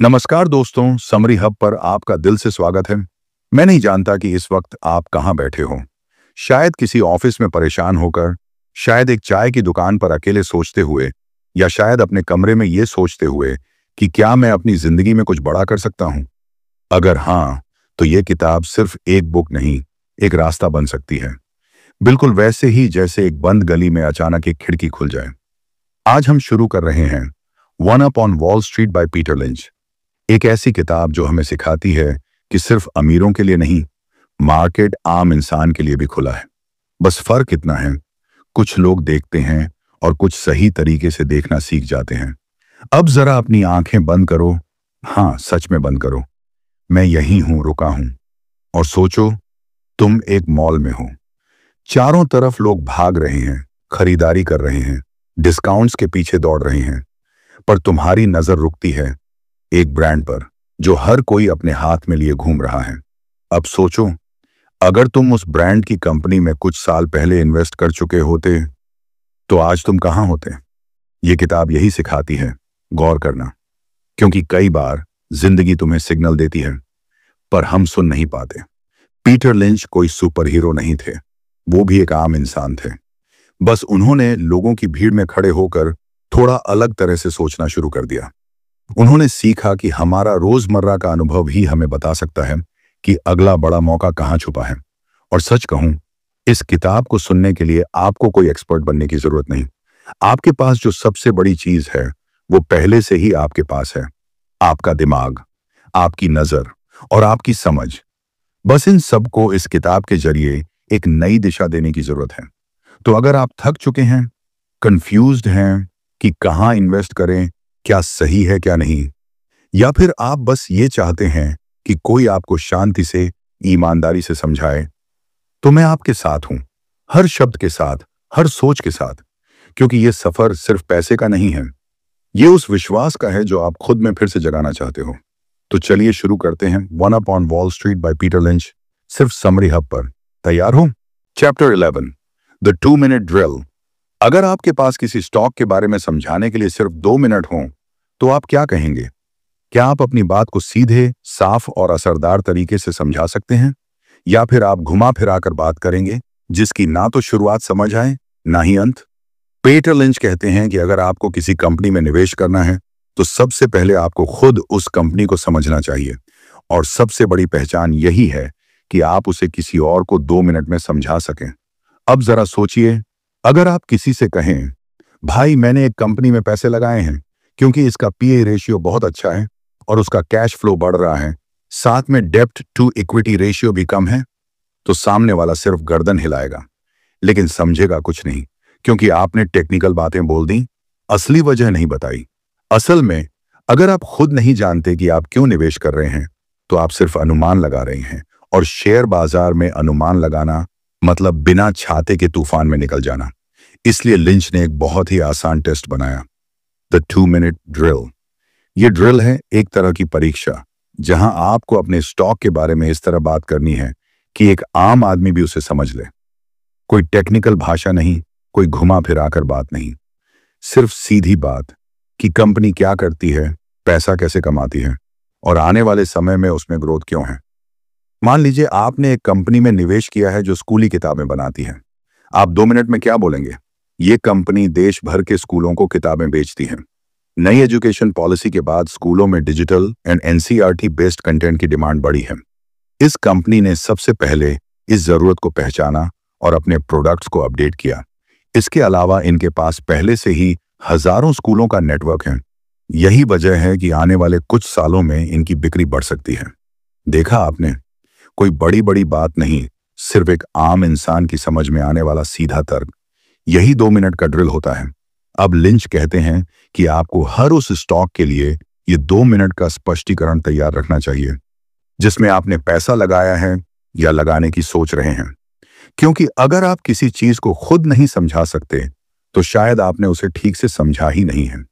नमस्कार दोस्तों, summary hub पर आपका दिल से स्वागत है। मैं नहीं जानता कि इस वक्त आप कहां बैठे हो। शायद किसी ऑफिस में परेशान होकर, शायद एक चाय की दुकान पर अकेले सोचते हुए, या शायद अपने कमरे में ये सोचते हुए कि क्या मैं अपनी जिंदगी में कुछ बड़ा कर सकता हूं। अगर हाँ, तो ये किताब सिर्फ एक बुक नहीं, एक रास्ता बन सकती है। बिल्कुल वैसे ही जैसे एक बंद गली में अचानक एक खिड़की खुल जाए। आज हम शुरू कर रहे हैं one up on wall street by Peter lynch. एक ऐसी किताब जो हमें सिखाती है कि सिर्फ अमीरों के लिए नहीं, मार्केट आम इंसान के लिए भी खुला है। बस फर्क इतना है, कुछ लोग देखते हैं और कुछ सही तरीके से देखना सीख जाते हैं। अब जरा अपनी आंखें बंद करो। हाँ, सच में बंद करो। मैं यहीं हूं, रुका हूं। और सोचो, तुम एक मॉल में हो। चारों तरफ लोग भाग रहे हैं, खरीदारी कर रहे हैं, डिस्काउंट्स के पीछे दौड़ रहे हैं, पर तुम्हारी नजर रुकती है एक ब्रांड पर जो हर कोई अपने हाथ में लिए घूम रहा है। अब सोचो, अगर तुम उस ब्रांड की कंपनी में कुछ साल पहले इन्वेस्ट कर चुके होते तो आज तुम कहां होते। ये किताब यही सिखाती है, गौर करना। क्योंकि कई बार जिंदगी तुम्हें सिग्नल देती है, पर हम सुन नहीं पाते। पीटर लिंच कोई सुपर हीरो नहीं थे, वो भी एक आम इंसान थे। बस उन्होंने लोगों की भीड़ में खड़े होकर थोड़ा अलग तरह से सोचना शुरू कर दिया। उन्होंने सीखा कि हमारा रोजमर्रा का अनुभव ही हमें बता सकता है कि अगला बड़ा मौका कहां छुपा है। और सच कहूं, इस किताब को सुनने के लिए आपको कोई एक्सपर्ट बनने की जरूरत नहीं। आपके पास जो सबसे बड़ी चीज है वो पहले से ही आपके पास है, आपका दिमाग, आपकी नजर और आपकी समझ। बस इन सबको इस किताब के जरिए एक नई दिशा देने की जरूरत है। तो अगर आप थक चुके हैं, कंफ्यूज्ड हैं कि कहां इन्वेस्ट करें, क्या सही है क्या नहीं, या फिर आप बस ये चाहते हैं कि कोई आपको शांति से, ईमानदारी से समझाए, तो मैं आपके साथ हूं, हर शब्द के साथ, हर सोच के साथ। क्योंकि ये सफर सिर्फ पैसे का नहीं है, ये उस विश्वास का है जो आप खुद में फिर से जगाना चाहते हो। तो चलिए शुरू करते हैं one up on wall street by Peter lynch, सिर्फ समरी हब पर। तैयार हो? Chapter 11, the 2 minute drill. अगर आपके पास किसी स्टॉक के बारे में समझाने के लिए सिर्फ 2 मिनट हों, तो आप क्या कहेंगे? क्या आप अपनी बात को सीधे, साफ और असरदार तरीके से समझा सकते हैं, या फिर आप घुमा फिरा कर बात करेंगे जिसकी ना तो शुरुआत समझ आए ना ही अंत? पीटर लिंच कहते हैं कि अगर आपको किसी कंपनी में निवेश करना है तो सबसे पहले आपको खुद उस कंपनी को समझना चाहिए। और सबसे बड़ी पहचान यही है कि आप उसे किसी और को 2 मिनट में समझा सकें। अब जरा सोचिए, अगर आप किसी से कहें, भाई मैंने एक कंपनी में पैसे लगाए हैं क्योंकि इसका पीए रेशियो बहुत अच्छा है और उसका कैश फ्लो बढ़ रहा है, साथ में डेब्ट टू इक्विटी रेशियो भी कम है, तो सामने वाला सिर्फ गर्दन हिलाएगा, लेकिन समझेगा कुछ नहीं। क्योंकि आपने टेक्निकल बातें बोल दी, असली वजह नहीं बताई। असल में अगर आप खुद नहीं जानते कि आप क्यों निवेश कर रहे हैं, तो आप सिर्फ अनुमान लगा रहे हैं। और शेयर बाजार में अनुमान लगाना मतलब बिना छाते के तूफान में निकल जाना। इसलिए लिंच ने एक बहुत ही आसान टेस्ट बनाया, द 2 मिनट ड्रिल। ये ड्रिल है एक तरह की परीक्षा, जहां आपको अपने स्टॉक के बारे में इस तरह बात करनी है कि एक आम आदमी भी उसे समझ ले। कोई टेक्निकल भाषा नहीं, कोई घुमा फिराकर बात नहीं, सिर्फ सीधी बात कि कंपनी क्या करती है, पैसा कैसे कमाती है और आने वाले समय में उसमें ग्रोथ क्यों है। मान लीजिए आपने एक कंपनी में निवेश किया है जो स्कूली किताबें बनाती है। आप 2 मिनट में क्या बोलेंगे? ये कंपनी देश भर के स्कूलों को किताबें बेचती है। नई एजुकेशन पॉलिसी के बाद स्कूलों में digital and NCERT based content की डिमांड बढ़ी है। इस कंपनी ने सबसे पहले इस जरूरत को पहचाना और अपने प्रोडक्ट्स को अपडेट किया। इसके अलावा इनके पास पहले से ही हजारों स्कूलों का नेटवर्क है। यही वजह है कि आने वाले कुछ सालों में इनकी बिक्री बढ़ सकती है। देखा आपने, कोई बड़ी बड़ी बात नहीं, सिर्फ एक आम इंसान की समझ में आने वाला सीधा तर्क। यही 2 मिनट का ड्रिल होता है। अब लिंच कहते हैं कि आपको हर उस स्टॉक के लिए ये 2 मिनट का स्पष्टीकरण तैयार रखना चाहिए जिसमें आपने पैसा लगाया है या लगाने की सोच रहे हैं। क्योंकि अगर आप किसी चीज को खुद नहीं समझा सकते तो शायद आपने उसे ठीक से समझा ही नहीं है।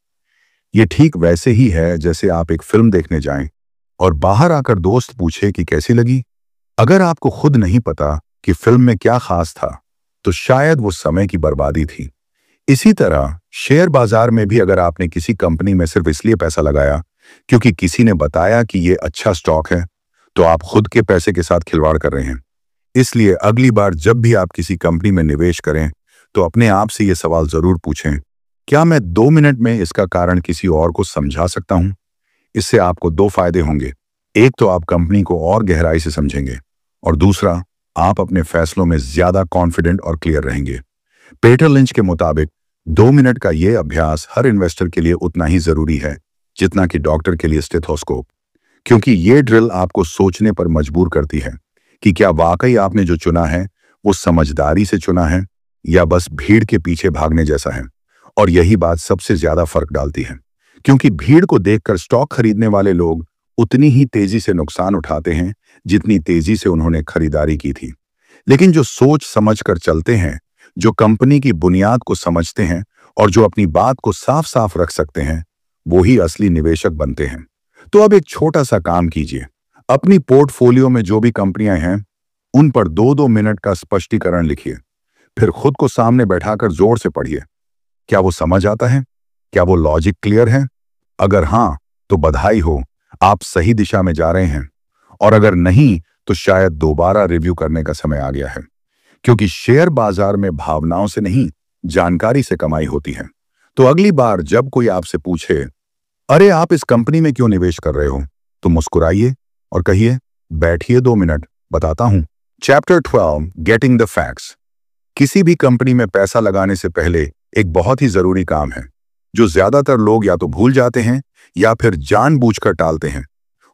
ये ठीक वैसे ही है जैसे आप एक फिल्म देखने जाएं और बाहर आकर दोस्त पूछे कि कैसी लगी। अगर आपको खुद नहीं पता कि फिल्म में क्या खास था, तो शायद वो समय की बर्बादी थी। इसी तरह शेयर बाजार में भी अगर आपने किसी कंपनी में सिर्फ इसलिए पैसा लगाया क्योंकि किसी ने बताया कि ये अच्छा स्टॉक है, तो आप खुद के पैसे के साथ खिलवाड़ कर रहे हैं। इसलिए अगली बार जब भी आप किसी कंपनी में निवेश करें, तो अपने आप से ये सवाल जरूर पूछें, क्या मैं 2 मिनट में इसका कारण किसी और को समझा सकता हूं? इससे आपको दो फायदे होंगे। एक तो आप कंपनी को और गहराई से समझेंगे, और दूसरा, आप अपने फैसलों में ज्यादा कॉन्फिडेंट और क्लियर रहेंगे। पीटर लिंच के मुताबिक 2 मिनट का यह अभ्यास हर इन्वेस्टर के लिए उतना ही जरूरी है जितना कि डॉक्टर के लिए स्टेथोस्कोप, क्योंकि ये ड्रिल आपको सोचने पर मजबूर करती है कि क्या वाकई आपने जो चुना है वो समझदारी से चुना है या बस भीड़ के पीछे भागने जैसा है। और यही बात सबसे ज्यादा फर्क डालती है, क्योंकि भीड़ को देखकर स्टॉक खरीदने वाले लोग उतनी ही तेजी से नुकसान उठाते हैं जितनी तेजी से उन्होंने खरीदारी की थी। लेकिन जो सोच समझ कर चलते हैं, जो कंपनी की बुनियाद को समझते हैं और जो अपनी बात को साफ साफ रख सकते हैं, वो ही असली निवेशक बनते हैं। तो अब एक छोटा सा काम कीजिए। अपनी पोर्टफोलियो में जो भी कंपनियां हैं, उन पर 2-2 मिनट का स्पष्टीकरण लिखिए। फिर खुद को सामने बैठाकर जोर से पढ़िए। क्या वो समझ आता है? क्या वो लॉजिक क्लियर है? अगर हाँ, तो बधाई हो, आप सही दिशा में जा रहे हैं। और अगर नहीं, तो शायद दोबारा रिव्यू करने का समय आ गया है, क्योंकि शेयर बाजार में भावनाओं से नहीं, जानकारी से कमाई होती है। तो अगली बार जब कोई आपसे पूछे, अरे आप इस कंपनी में क्यों निवेश कर रहे हो, तो मुस्कुराइए और कहिए, बैठिए 2 मिनट, बताता हूं। Chapter 12, getting the facts. किसी भी कंपनी में पैसा लगाने से पहले एक बहुत ही जरूरी काम है, जो ज्यादातर लोग या तो भूल जाते हैं या फिर जानबूझकर टालते हैं,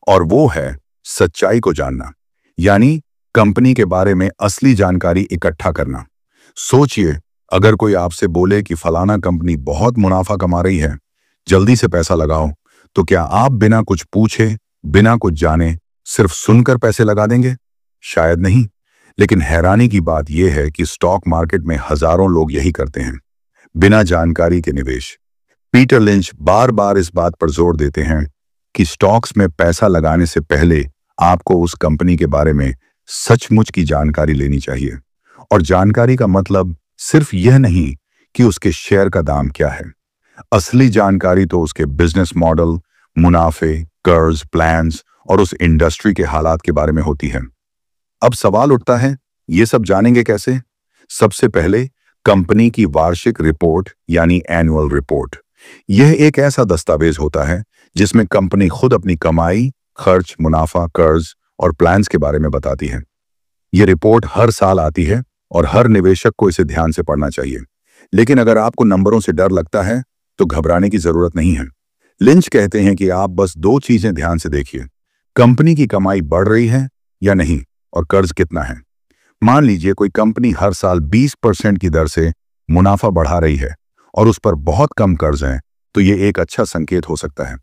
और वो है सच्चाई को जानना, यानी कंपनी के बारे में असली जानकारी इकट्ठा करना। सोचिए, अगर कोई आपसे बोले कि फलाना कंपनी बहुत मुनाफा कमा रही है, जल्दी से पैसा लगाओ, तो क्या आप बिना कुछ पूछे, बिना कुछ जाने, सिर्फ सुनकर पैसे लगा देंगे? शायद नहीं। लेकिन हैरानी की बात यह है कि स्टॉक मार्केट में हजारों लोग यही करते हैं, बिना जानकारी के निवेश। पीटर लिंच बार बार इस बात पर जोर देते हैं कि स्टॉक्स में पैसा लगाने से पहले आपको उस कंपनी के बारे में सचमुच की जानकारी लेनी चाहिए। और जानकारी का मतलब सिर्फ यह नहीं कि उसके शेयर का दाम क्या है। असली जानकारी तो उसके बिजनेस मॉडल, मुनाफे, कर्ज, प्लान्स और उस इंडस्ट्री के हालात के बारे में होती है। अब सवाल उठता है, ये सब जानेंगे कैसे? सबसे पहले कंपनी की वार्षिक रिपोर्ट यानी एनुअल रिपोर्ट। यह एक ऐसा दस्तावेज होता है जिसमें कंपनी खुद अपनी कमाई, खर्च, मुनाफा, कर्ज और प्लान्स के बारे में बताती है। यह रिपोर्ट हर साल आती है और हर निवेशक को इसे ध्यान से पढ़ना चाहिए। लेकिन अगर आपको नंबरों से डर लगता है, तो घबराने की जरूरत नहीं है। लिंच कहते हैं कि आप बस 2 चीजें ध्यान से देखिए, कंपनी की कमाई बढ़ रही है या नहीं, और कर्ज कितना है। मान लीजिए कोई कंपनी हर साल 20% की दर से मुनाफा बढ़ा रही है और उस पर बहुत कम कर्ज है, तो ये एक अच्छा संकेत हो सकता है।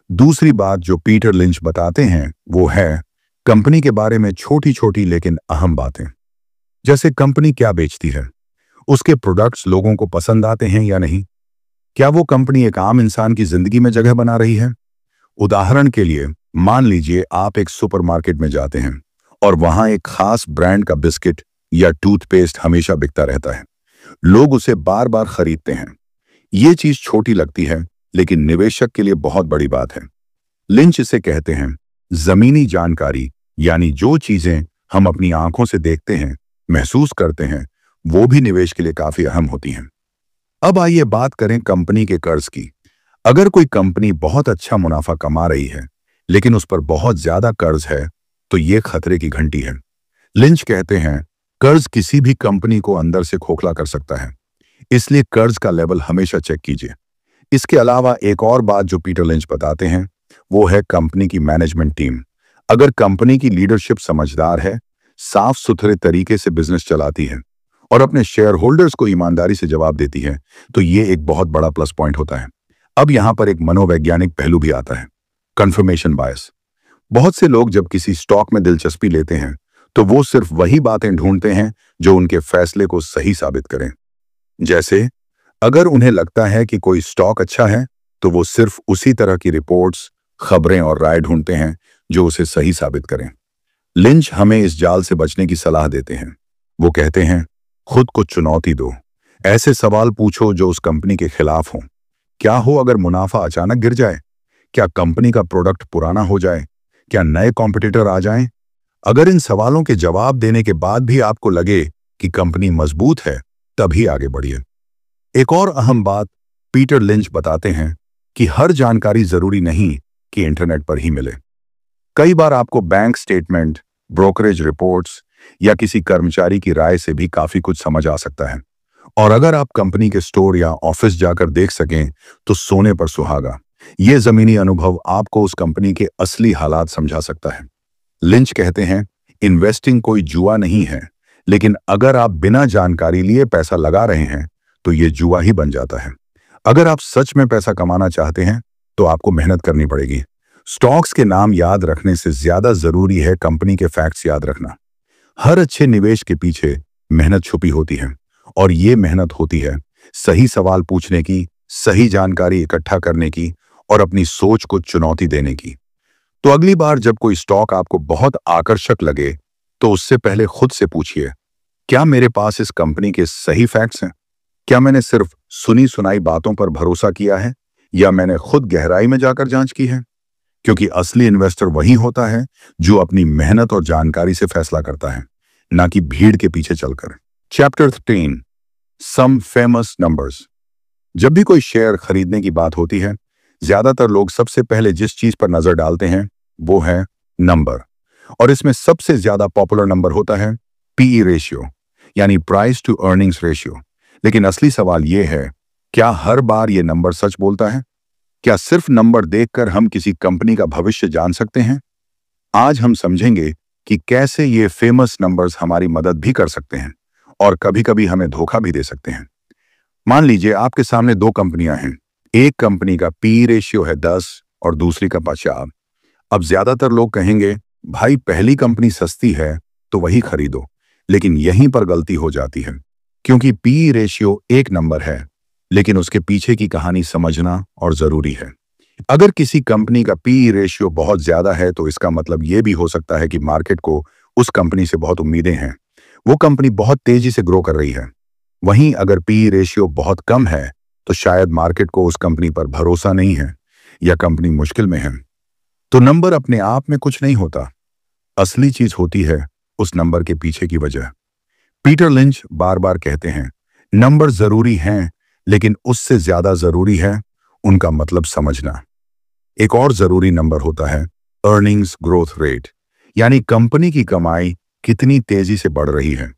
दूसरी बात जो पीटर लिंच बताते हैं वो है कंपनी के बारे में छोटी छोटी लेकिन अहम बातें। जैसे कंपनी क्या बेचती है, उसके प्रोडक्ट्स लोगों को पसंद आते हैं या नहीं, क्या वो कंपनी एक आम इंसान की जिंदगी में जगह बना रही है। उदाहरण के लिए, मान लीजिए आप एक सुपरमार्केट में जाते हैं और वहां एक खास ब्रांड का बिस्किट या टूथपेस्ट हमेशा बिकता रहता है। लोग उसे बार बार खरीदते हैं। ये चीज छोटी लगती है, लेकिन निवेशक के लिए बहुत बड़ी बात है। लिंच इसे कहते हैं जमीनी जानकारी, यानी जो चीजें हम अपनी आंखों से देखते हैं, महसूस करते हैं, वो भी निवेश के लिए काफी अहम होती हैं। अब आइए बात करें कंपनी के कर्ज की। अगर कोई कंपनी बहुत अच्छा मुनाफा कमा रही है लेकिन उस पर बहुत ज्यादा कर्ज है, तो ये खतरे की घंटी है। लिंच कहते हैं कर्ज किसी भी कंपनी को अंदर से खोखला कर सकता है, इसलिए कर्ज का लेवल हमेशा चेक कीजिए। इसके अलावा एक और बात जो पीटर लिंच बताते हैं वो है कंपनी की मैनेजमेंट टीम। अगर कंपनी की लीडरशिप समझदार है, साफ सुथरे तरीके से बिजनेस चलाती है और अपने शेयर होल्डर्स को ईमानदारी से जवाब देती है, तो ये एक बहुत बड़ा प्लस पॉइंट होता है। अब यहां पर एक मनोवैज्ञानिक पहलू भी आता है, कंफर्मेशन बायस। बहुत से लोग जब किसी स्टॉक में दिलचस्पी लेते हैं, तो वो सिर्फ वही बातें ढूंढते हैं जो उनके फैसले को सही साबित करें। जैसे अगर उन्हें लगता है कि कोई स्टॉक अच्छा है, तो वो सिर्फ उसी तरह की रिपोर्ट्स, खबरें और राय ढूंढते हैं जो उसे सही साबित करें। लिंच हमें इस जाल से बचने की सलाह देते हैं। वो कहते हैं खुद को चुनौती दो, ऐसे सवाल पूछो जो उस कंपनी के खिलाफ हों। क्या हो अगर मुनाफा अचानक गिर जाए? क्या कंपनी का प्रोडक्ट पुराना हो जाए? क्या नए कॉम्पिटिटर आ जाएं? अगर इन सवालों के जवाब देने के बाद भी आपको लगे कि कंपनी मजबूत है, तभी आगे बढ़िए। एक और अहम बात पीटर लिंच बताते हैं कि हर जानकारी जरूरी नहीं कि इंटरनेट पर ही मिले। कई बार आपको बैंक स्टेटमेंट, ब्रोकरेज रिपोर्ट्स या किसी कर्मचारी की राय से भी काफी कुछ समझ आ सकता है। और अगर आप कंपनी के स्टोर या ऑफिस जाकर देख सकें तो सोने पर सुहागा। ये जमीनी अनुभव आपको उस कंपनी के असली हालात समझा सकता है। लिंच कहते हैं, इन्वेस्टिंग कोई जुआ नहीं है, लेकिन अगर आप बिना जानकारी लिए पैसा लगा रहे हैं तो ये जुआ ही बन जाता है। अगर आप सच में पैसा कमाना चाहते हैं तो आपको मेहनत करनी पड़ेगी। स्टॉक्स के नाम याद रखने से ज्यादा जरूरी है कंपनी के फैक्ट्स याद रखना। हर अच्छे निवेश के पीछे मेहनत छुपी होती है, और ये मेहनत होती है सही सवाल पूछने की, सही जानकारी इकट्ठा करने की और अपनी सोच को चुनौती देने की। तो अगली बार जब कोई स्टॉक आपको बहुत आकर्षक लगे तो उससे पहले खुद से पूछिए, क्या मेरे पास इस कंपनी के सही फैक्ट्स हैं? क्या मैंने सिर्फ सुनी सुनाई बातों पर भरोसा किया है या मैंने खुद गहराई में जाकर जांच की है? क्योंकि असली इन्वेस्टर वही होता है जो अपनी मेहनत और जानकारी से फैसला करता है, ना कि भीड़ के पीछे चलकर। Chapter 13, some famous numbers. जब भी कोई शेयर खरीदने की बात होती है, ज्यादातर लोग सबसे पहले जिस चीज पर नजर डालते हैं वो है नंबर। और इसमें सबसे ज्यादा पॉपुलर नंबर होता है पीई रेशियो, यानी प्राइस टू अर्निंग्स रेशियो। लेकिन असली सवाल यह है, क्या हर बार यह नंबर सच बोलता है? क्या सिर्फ नंबर देखकर हम किसी कंपनी का भविष्य जान सकते हैं? आज हम समझेंगे कि कैसे ये फेमस नंबर्स हमारी मदद भी कर सकते हैं और कभी-कभी हमें धोखा भी दे सकते हैं। मान लीजिए आपके सामने दो कंपनियां हैं। एक कंपनी का पी रेशियो है 10 और दूसरी का 50। अब ज्यादातर लोग कहेंगे, भाई पहली कंपनी सस्ती है तो वही खरीदो। लेकिन यहीं पर गलती हो जाती है, क्योंकि पी रेशियो एक नंबर है, लेकिन उसके पीछे की कहानी समझना और जरूरी है। अगर किसी कंपनी का पी रेशियो बहुत ज्यादा है तो इसका मतलब यह भी हो सकता है कि मार्केट को उस कंपनी से बहुत उम्मीदें हैं, वो कंपनी बहुत तेजी से ग्रो कर रही है। वहीं अगर पी रेशियो बहुत कम है तो शायद मार्केट को उस कंपनी पर भरोसा नहीं है या कंपनी मुश्किल में है। तो नंबर अपने आप में कुछ नहीं होता, असली चीज होती है उस नंबर के पीछे की वजह। पीटर लिंच बार बार कहते हैं, नंबर जरूरी हैं, लेकिन उससे ज्यादा जरूरी है उनका मतलब समझना। एक और जरूरी नंबर होता है अर्निंग्स ग्रोथ रेट, यानी कंपनी की कमाई कितनी तेजी से बढ़ रही है।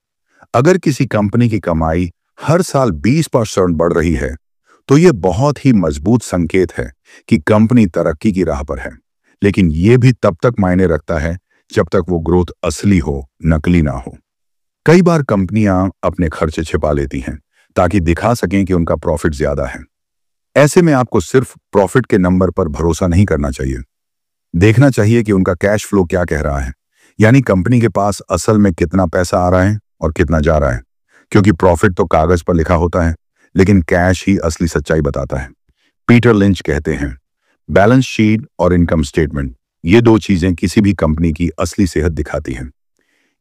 अगर किसी कंपनी की कमाई हर साल 20% बढ़ रही है तो यह बहुत ही मजबूत संकेत है कि कंपनी तरक्की की राह पर है। लेकिन यह भी तब तक मायने रखता है जब तक वो ग्रोथ असली हो, नकली ना हो। कई बार कंपनियां अपने खर्चे छिपा लेती हैं ताकि दिखा सकें कि उनका प्रॉफिट ज्यादा है। ऐसे में आपको सिर्फ प्रॉफिट के नंबर पर भरोसा नहीं करना चाहिए। देखना चाहिए कि उनका कैश फ्लो क्या कह रहा है, यानी कंपनी के पास असल में कितना पैसा आ रहा है और कितना जा रहा है। क्योंकि प्रॉफिट तो कागज पर लिखा होता है, लेकिन कैश ही असली सच्चाई बताता है। पीटर लिंच कहते हैं, बैलेंस शीट और इनकम स्टेटमेंट, ये दो चीजें किसी भी कंपनी की असली सेहत दिखाती हैं।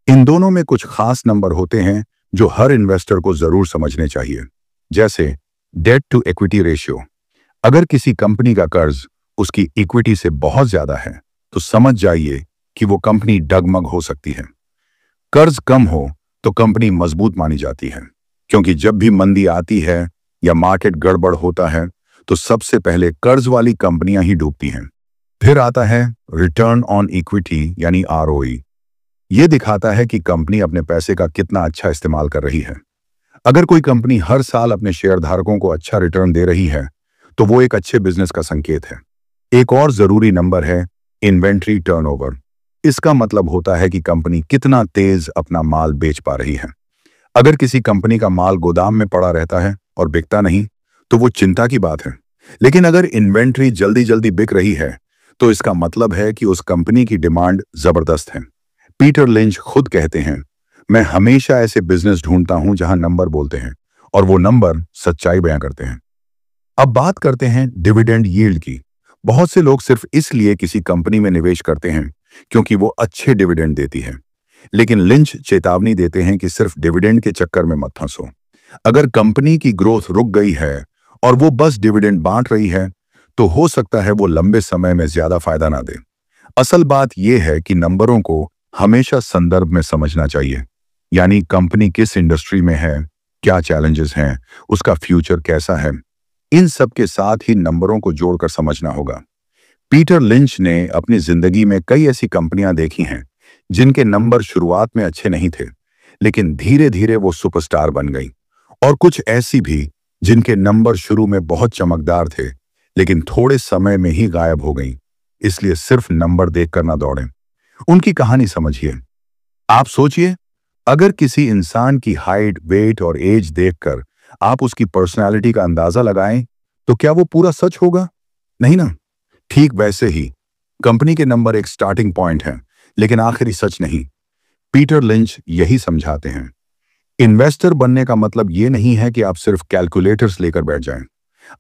इन दोनों में कुछ खास नंबर होते हैं जो हर इन्वेस्टर को जरूर समझने चाहिए, जैसे डेट टू इक्विटी रेशियो। अगर किसी कंपनी का कर्ज उसकी इक्विटी से बहुत ज्यादा है तो समझ जाइए कि वो कंपनी डगमग हो सकती है। कर्ज कम हो तो कंपनी मजबूत मानी जाती है, क्योंकि जब भी मंदी आती है या मार्केट गड़बड़ होता है तो सबसे पहले कर्ज वाली कंपनियां ही डूबती हैं। फिर आता है रिटर्न ऑन इक्विटी, यानी आरओई। ये दिखाता है कि कंपनी अपने पैसे का कितना अच्छा इस्तेमाल कर रही है। अगर कोई कंपनी हर साल अपने शेयरधारकों को अच्छा रिटर्न दे रही है तो वो एक अच्छे बिजनेस का संकेत है। एक और जरूरी नंबर है इन्वेंट्री टर्नओवर। इसका मतलब होता है कि कंपनी कितना तेज अपना माल बेच पा रही है। अगर किसी कंपनी का माल गोदाम में पड़ा रहता है और बिकता नहीं तो वो चिंता की बात है। लेकिन अगर इन्वेंट्री जल्दी जल्दी बिक रही है तो इसका मतलब है कि उस कंपनी की डिमांड जबरदस्त है। पीटर लिंच खुद कहते हैं, मैं हमेशा ऐसे बिजनेस ढूंढता हूं जहां नंबर बोलते हैं और वो नंबर सच्चाई बयां करते हैं। अब बात करते हैं डिविडेंड यील्ड की। बहुत से लोग सिर्फ इसलिए किसी कंपनी में निवेश करते हैं क्योंकि वो अच्छे डिविडेंड देती है। लेकिन लिंच चेतावनी देते हैं कि सिर्फ डिविडेंड के चक्कर में मत फंसो। अगर कंपनी की ग्रोथ रुक गई है और वो बस डिविडेंड बांट रही है तो हो सकता है वो लंबे समय में ज्यादा फायदा ना दे। असल बात यह है कि नंबरों को हमेशा संदर्भ में समझना चाहिए, यानी कंपनी किस इंडस्ट्री में है, क्या चैलेंजेस हैं, उसका फ्यूचर कैसा है, इन सब के साथ ही नंबरों को जोड़कर समझना होगा। पीटर लिंच ने अपनी जिंदगी में कई ऐसी कंपनियां देखी हैं जिनके नंबर शुरुआत में अच्छे नहीं थे, लेकिन धीरे धीरे वो सुपरस्टार बन गई, और कुछ ऐसी भी जिनके नंबर शुरू में बहुत चमकदार थे लेकिन थोड़े समय में ही गायब हो गईं। इसलिए सिर्फ नंबर देखकर ना दौड़ें, उनकी कहानी समझिए। आप सोचिए, अगर किसी इंसान की हाइट, वेट और एज देखकर आप उसकी पर्सनैलिटी का अंदाजा लगाएं, तो क्या वो पूरा सच होगा? नहीं ना। ठीक वैसे ही कंपनी के नंबर एक स्टार्टिंग पॉइंट है, लेकिन आखिरी सच नहीं। पीटर लिंच यही समझाते हैं। इन्वेस्टर बनने का मतलब ये नहीं है कि आप सिर्फ कैलकुलेटर्स लेकर बैठ जाएं।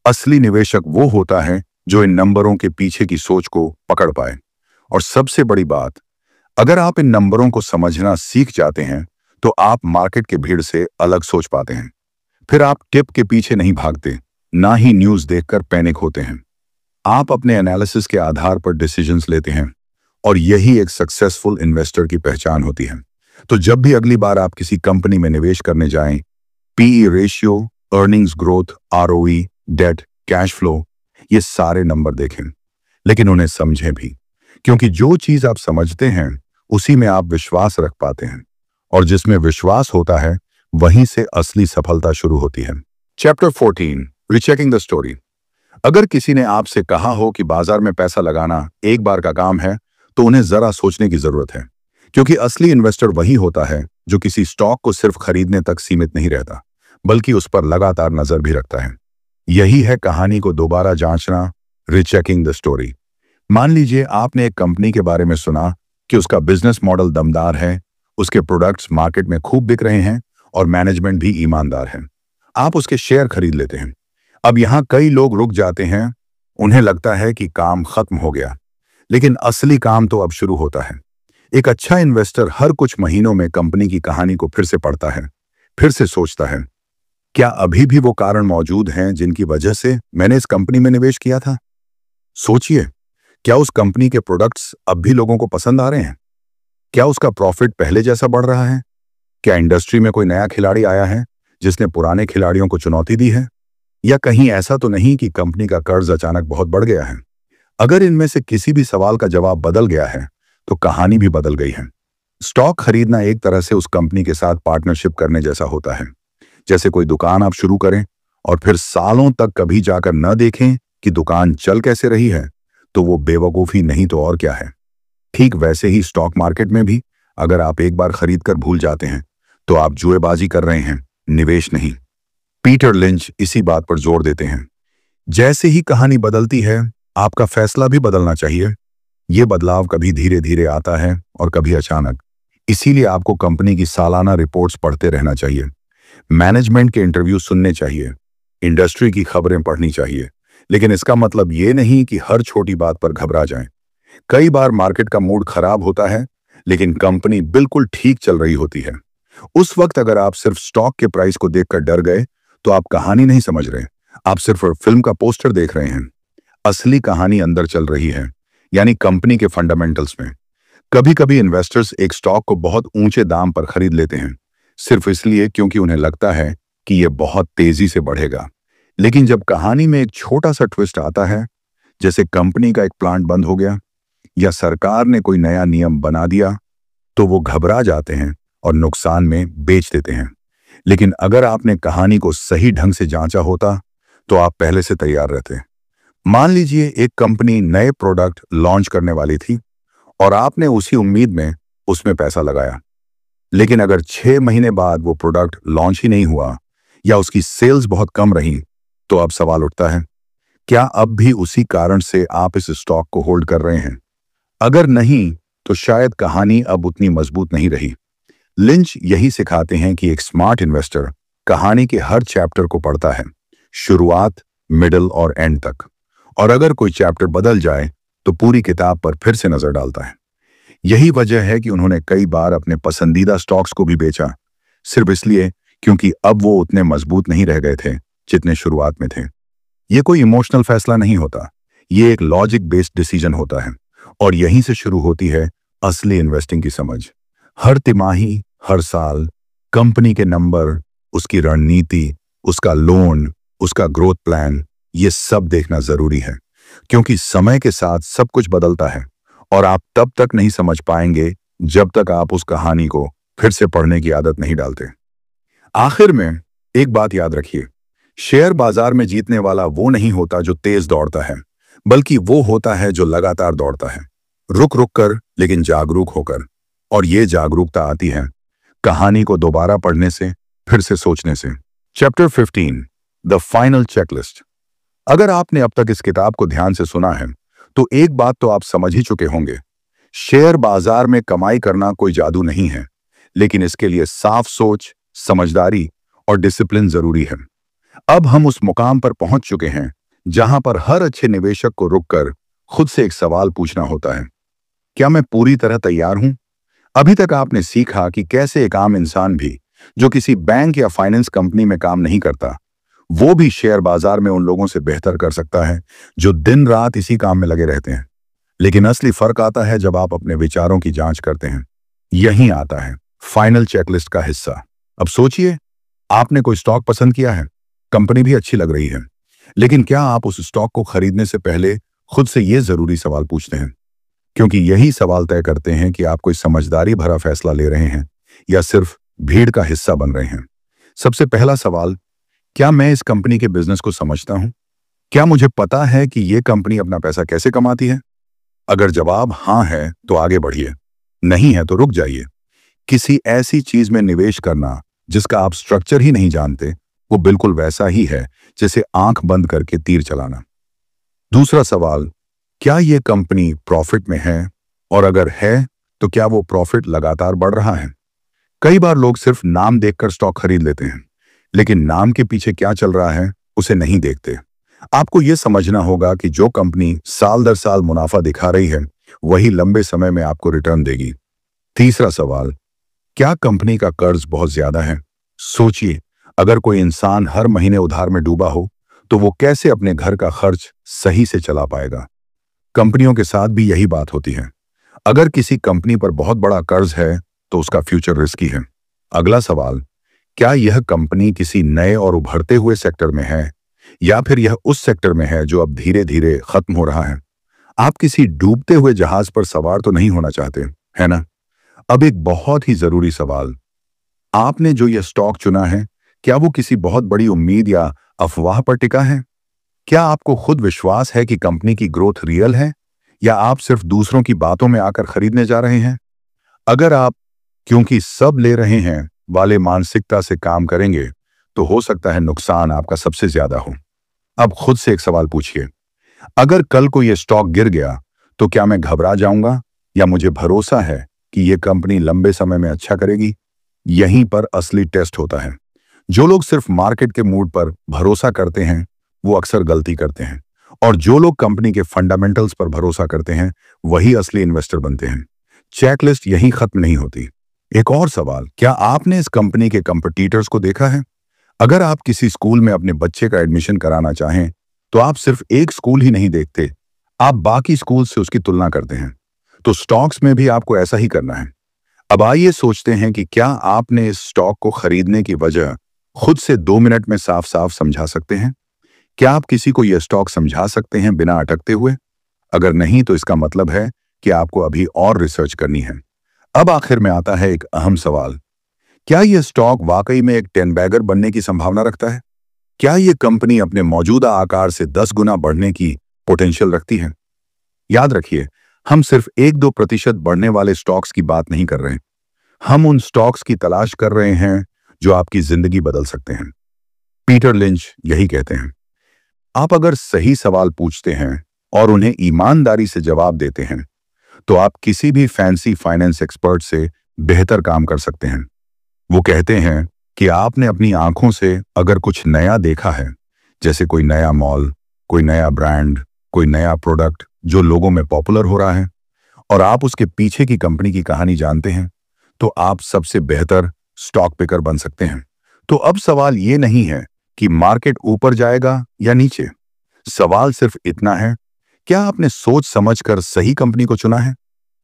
असली निवेशक वो होता है जो इन नंबरों के पीछे की सोच को पकड़ पाए। और सबसे बड़ी बात, अगर आप इन नंबरों को समझना सीख जाते हैं तो आप मार्केट के भीड़ से अलग सोच पाते हैं। फिर आप टिप के पीछे नहीं भागते, ना ही न्यूज़ देखकर पैनिक होते हैं। आप अपने एनालिसिस के आधार पर डिसीजंस लेते हैं, और यही एक सक्सेसफुल इन्वेस्टर की पहचान होती है। तो जब भी अगली बार आप किसी कंपनी में निवेश करने जाएं, PE ratio, earnings growth, ROE, debt, cash flow, ये सारे नंबर देखें, लेकिन उन्हें समझें भी, क्योंकि जो चीज आप समझते हैं उसी में आप विश्वास रख पाते हैं, और जिसमें विश्वास होता है वहीं से असली सफलता शुरू होती है। Chapter 14, rechecking the story. अगर किसी ने आपसे कहा हो कि बाजार में पैसा लगाना एक बार का काम है, तो उन्हें जरा सोचने की जरूरत है, क्योंकि असली इन्वेस्टर वही होता है जो किसी स्टॉक को सिर्फ खरीदने तक सीमित नहीं रहता, बल्कि उस पर लगातार नजर भी रखता है। यही है कहानी को दोबारा जांचना, रीचेकिंग द स्टोरी। मान लीजिए आपने एक कंपनी के बारे में सुना कि उसका बिजनेस मॉडल दमदार है, उसके प्रोडक्ट्स मार्केट में खूब बिक रहे हैं और मैनेजमेंट भी ईमानदार है। आप उसके शेयर खरीद लेते हैं। अब यहां कई लोग रुक जाते हैं, उन्हें लगता है कि काम खत्म हो गया, लेकिन असली काम तो अब शुरू होता है। एक अच्छा इन्वेस्टर हर कुछ महीनों में कंपनी की कहानी को फिर से पढ़ता है, फिर से सोचता है, क्या अभी भी वो कारण मौजूद हैं जिनकी वजह से मैंने इस कंपनी में निवेश किया था? सोचिए, क्या उस कंपनी के प्रोडक्ट्स अब भी लोगों को पसंद आ रहे हैं? क्या उसका प्रॉफिट पहले जैसा बढ़ रहा है? क्या इंडस्ट्री में कोई नया खिलाड़ी आया है जिसने पुराने खिलाड़ियों को चुनौती दी है? या कहीं ऐसा तो नहीं कि कंपनी का कर्ज अचानक बहुत बढ़ गया है? अगर इनमें से किसी भी सवाल का जवाब बदल गया है, तो कहानी भी बदल गई है। स्टॉक खरीदना एक तरह से उस कंपनी के साथ पार्टनरशिप करने जैसा होता है। जैसे कोई दुकान आप शुरू करें और फिर सालों तक कभी जाकर न देखें कि दुकान चल कैसे रही है, तो वो बेवकूफ़ी नहीं तो और क्या है। ठीक वैसे ही स्टॉक मार्केट में भी अगर आप एक बार खरीद कर भूल जाते हैं, तो आप जुएबाजी कर रहे हैं, निवेश नहीं। पीटर लिंच इसी बात पर जोर देते हैं। जैसे ही कहानी बदलती है, आपका फैसला भी बदलना चाहिए। ये बदलाव कभी धीरे धीरे आता है और कभी अचानक। इसीलिए आपको कंपनी की सालाना रिपोर्ट्स पढ़ते रहना चाहिए, मैनेजमेंट के इंटरव्यू सुनने चाहिए, इंडस्ट्री की खबरें पढ़नी चाहिए। लेकिन इसका मतलब ये नहीं कि हर छोटी बात पर घबरा जाएं। कई बार मार्केट का मूड खराब होता है, लेकिन कंपनी बिल्कुल ठीक चल रही होती है। उस वक्त अगर आप सिर्फ स्टॉक के प्राइस को देखकर डर गए, तो आप कहानी नहीं समझ रहे, आप सिर्फ फिल्म का पोस्टर देख रहे हैं। असली कहानी अंदर चल रही है, यानी कंपनी के फंडामेंटल्स में। कभी कभी इन्वेस्टर्स एक स्टॉक को बहुत ऊंचे दाम पर खरीद लेते हैं, सिर्फ इसलिए क्योंकि उन्हें लगता है कि यह बहुत तेजी से बढ़ेगा। लेकिन जब कहानी में एक छोटा सा ट्विस्ट आता है, जैसे कंपनी का एक प्लांट बंद हो गया या सरकार ने कोई नया नियम बना दिया, तो वो घबरा जाते हैं और नुकसान में बेच देते हैं। लेकिन अगर आपने कहानी को सही ढंग से जांचा होता, तो आप पहले से तैयार रहते। मान लीजिए एक कंपनी नए प्रोडक्ट लॉन्च करने वाली थी और आपने उसी उम्मीद में उसमें पैसा लगाया। लेकिन अगर 6 महीने बाद वो प्रोडक्ट लॉन्च ही नहीं हुआ या उसकी सेल्स बहुत कम रही, तो अब सवाल उठता है, क्या अब भी उसी कारण से आप इस स्टॉक को होल्ड कर रहे हैं? अगर नहीं, तो शायद कहानी अब उतनी मजबूत नहीं रही। लिंच यही सिखाते हैं कि एक स्मार्ट इन्वेस्टर कहानी के हर चैप्टर को पढ़ता है, शुरुआत, मिडल और एंड तक। और अगर कोई चैप्टर बदल जाए, तो पूरी किताब पर फिर से नजर डालता है। यही वजह है कि उन्होंने कई बार अपने पसंदीदा स्टॉक्स को भी बेचा, सिर्फ इसलिए क्योंकि अब वो उतने मजबूत नहीं रह गए थे जितने शुरुआत में थे। ये कोई इमोशनल फैसला नहीं होता, ये एक लॉजिक बेस्ड डिसीजन होता है और यहीं से शुरू होती है असली इन्वेस्टिंग की समझ। हर तिमाही, हर साल कंपनी के नंबर, उसकी रणनीति, उसका लोन, उसका ग्रोथ प्लान, ये सब देखना जरूरी है, क्योंकि समय के साथ सब कुछ बदलता है और आप तब तक नहीं समझ पाएंगे जब तक आप उस कहानी को फिर से पढ़ने की आदत नहीं डालते। आखिर में एक बात याद रखिए, शेयर बाजार में जीतने वाला वो नहीं होता जो तेज दौड़ता है, बल्कि वो होता है जो लगातार दौड़ता है, रुक रुक कर लेकिन जागरूक होकर। और ये जागरूकता आती है कहानी को दोबारा पढ़ने से, फिर से सोचने से। Chapter 15, the final checklist. अगर आपने अब तक इस किताब को ध्यान से सुना है तो एक बात तो आप समझ ही चुके होंगे, शेयर बाजार में कमाई करना कोई जादू नहीं है, लेकिन इसके लिए साफ सोच, समझदारी और डिसिप्लिन जरूरी है। अब हम उस मुकाम पर पहुंच चुके हैं जहां पर हर अच्छे निवेशक को रुककर खुद से एक सवाल पूछना होता है, क्या मैं पूरी तरह तैयार हूं? अभी तक आपने सीखा कि कैसे एक आम इंसान भी, जो किसी बैंक या फाइनेंस कंपनी में काम नहीं करता, वो भी शेयर बाजार में उन लोगों से बेहतर कर सकता है जो दिन रात इसी काम में लगे रहते हैं। लेकिन असली फर्क आता है जब आप अपने विचारों की जांच करते हैं। यहीं आता है फाइनल चेकलिस्ट का हिस्सा। अब सोचिए, आपने कोई स्टॉक पसंद किया है, कंपनी भी अच्छी लग रही है, लेकिन क्या आप उस स्टॉक को खरीदने से पहले खुद से ये जरूरी सवाल पूछते हैं? क्योंकि यही सवाल तय करते हैं कि आप कोई समझदारी भरा फैसला ले रहे हैं या सिर्फ भीड़ का हिस्सा बन रहे हैं। सबसे पहला सवाल, क्या मैं इस कंपनी के बिजनेस को समझता हूं? क्या मुझे पता है कि यह कंपनी अपना पैसा कैसे कमाती है? अगर जवाब हां है तो आगे बढ़िए, नहीं है तो रुक जाइए। किसी ऐसी चीज में निवेश करना जिसका आप स्ट्रक्चर ही नहीं जानते, वो बिल्कुल वैसा ही है जैसे आंख बंद करके तीर चलाना। दूसरा सवाल, क्या यह कंपनी प्रॉफिट में है? और अगर है तो क्या वो प्रॉफिट लगातार बढ़ रहा है? कई बार लोग सिर्फ नाम देखकर स्टॉक खरीद लेते हैं, लेकिन नाम के पीछे क्या चल रहा है उसे नहीं देखते। आपको यह समझना होगा कि जो कंपनी साल दर साल मुनाफा दिखा रही है, वही लंबे समय में आपको रिटर्न देगी। तीसरा सवाल, क्या कंपनी का कर्ज बहुत ज्यादा है? सोचिए, अगर कोई इंसान हर महीने उधार में डूबा हो तो वो कैसे अपने घर का खर्च सही से चला पाएगा? कंपनियों के साथ भी यही बात होती है। अगर किसी कंपनी पर बहुत बड़ा कर्ज है तो उसका फ्यूचर रिस्की है। अगला सवाल, क्या यह कंपनी किसी नए और उभरते हुए सेक्टर में है या फिर यह उस सेक्टर में है जो अब धीरे धीरे खत्म हो रहा है? आप किसी डूबते हुए जहाज पर सवार तो नहीं होना चाहते, है ना? अब एक बहुत ही जरूरी सवाल, आपने जो यह स्टॉक चुना है, क्या वो किसी बहुत बड़ी उम्मीद या अफवाह पर टिका है? क्या आपको खुद विश्वास है कि कंपनी की ग्रोथ रियल है, या आप सिर्फ दूसरों की बातों में आकर खरीदने जा रहे हैं? अगर आप क्योंकि सब ले रहे हैं वाले मानसिकता से काम करेंगे तो हो सकता है नुकसान आपका सबसे ज्यादा हो। अब खुद से एक सवाल पूछिए, अगर कल को यह स्टॉक गिर गया तो क्या मैं घबरा जाऊंगा या मुझे भरोसा है कि यह कंपनी लंबे समय में अच्छा करेगी? यहीं पर असली टेस्ट होता है। जो लोग सिर्फ मार्केट के मूड पर भरोसा करते हैं वो अक्सर गलती करते हैं, और जो लोग कंपनी के फंडामेंटल्स पर भरोसा करते हैं वही असली इन्वेस्टर बनते हैं। चेकलिस्ट यहीं खत्म नहीं होती। एक और सवाल, क्या आपने इस कंपनी के कंपटीटर्स को देखा है? अगर आप किसी स्कूल में अपने बच्चे का एडमिशन कराना चाहें तो आप सिर्फ एक स्कूल ही नहीं देखते, आप बाकी स्कूल से उसकी तुलना करते हैं। तो स्टॉक्स में भी आपको ऐसा ही करना है। अब आइए सोचते हैं कि क्या आपने इस स्टॉक को खरीदने की वजह खुद से 2 मिनट में साफ साफ समझा सकते हैं? क्या आप किसी को यह स्टॉक समझा सकते हैं बिना अटकते हुए? अगर नहीं तो इसका मतलब है कि आपको अभी और रिसर्च करनी है। अब आखिर में आता है एक अहम सवाल, क्या यह स्टॉक वाकई में एक 10 बैगर बनने की संभावना रखता है? क्या यह कंपनी अपने मौजूदा आकार से 10 गुना बढ़ने की पोटेंशियल रखती है? याद रखिए, हम सिर्फ 1-2% बढ़ने वाले स्टॉक्स की बात नहीं कर रहे हैं। हम उन स्टॉक्स की तलाश कर रहे हैं जो आपकी जिंदगी बदल सकते हैं। पीटर लिंच यही कहते हैं, आप अगर सही सवाल पूछते हैं और उन्हें ईमानदारी से जवाब देते हैं तो आप किसी भी फैंसी फाइनेंस एक्सपर्ट से बेहतर काम कर सकते हैं। वो कहते हैं कि आपने अपनी आंखों से अगर कुछ नया देखा है, जैसे कोई नया मॉल, कोई नया ब्रांड, कोई नया प्रोडक्ट जो लोगों में पॉपुलर हो रहा है, और आप उसके पीछे की कंपनी की कहानी जानते हैं, तो आप सबसे बेहतर स्टॉक पिकर बन सकते हैं। तो अब सवाल ये नहीं है कि मार्केट ऊपर जाएगा या नीचे। सवाल सिर्फ इतना है क्या आपने सोच समझकर सही कंपनी को चुना है?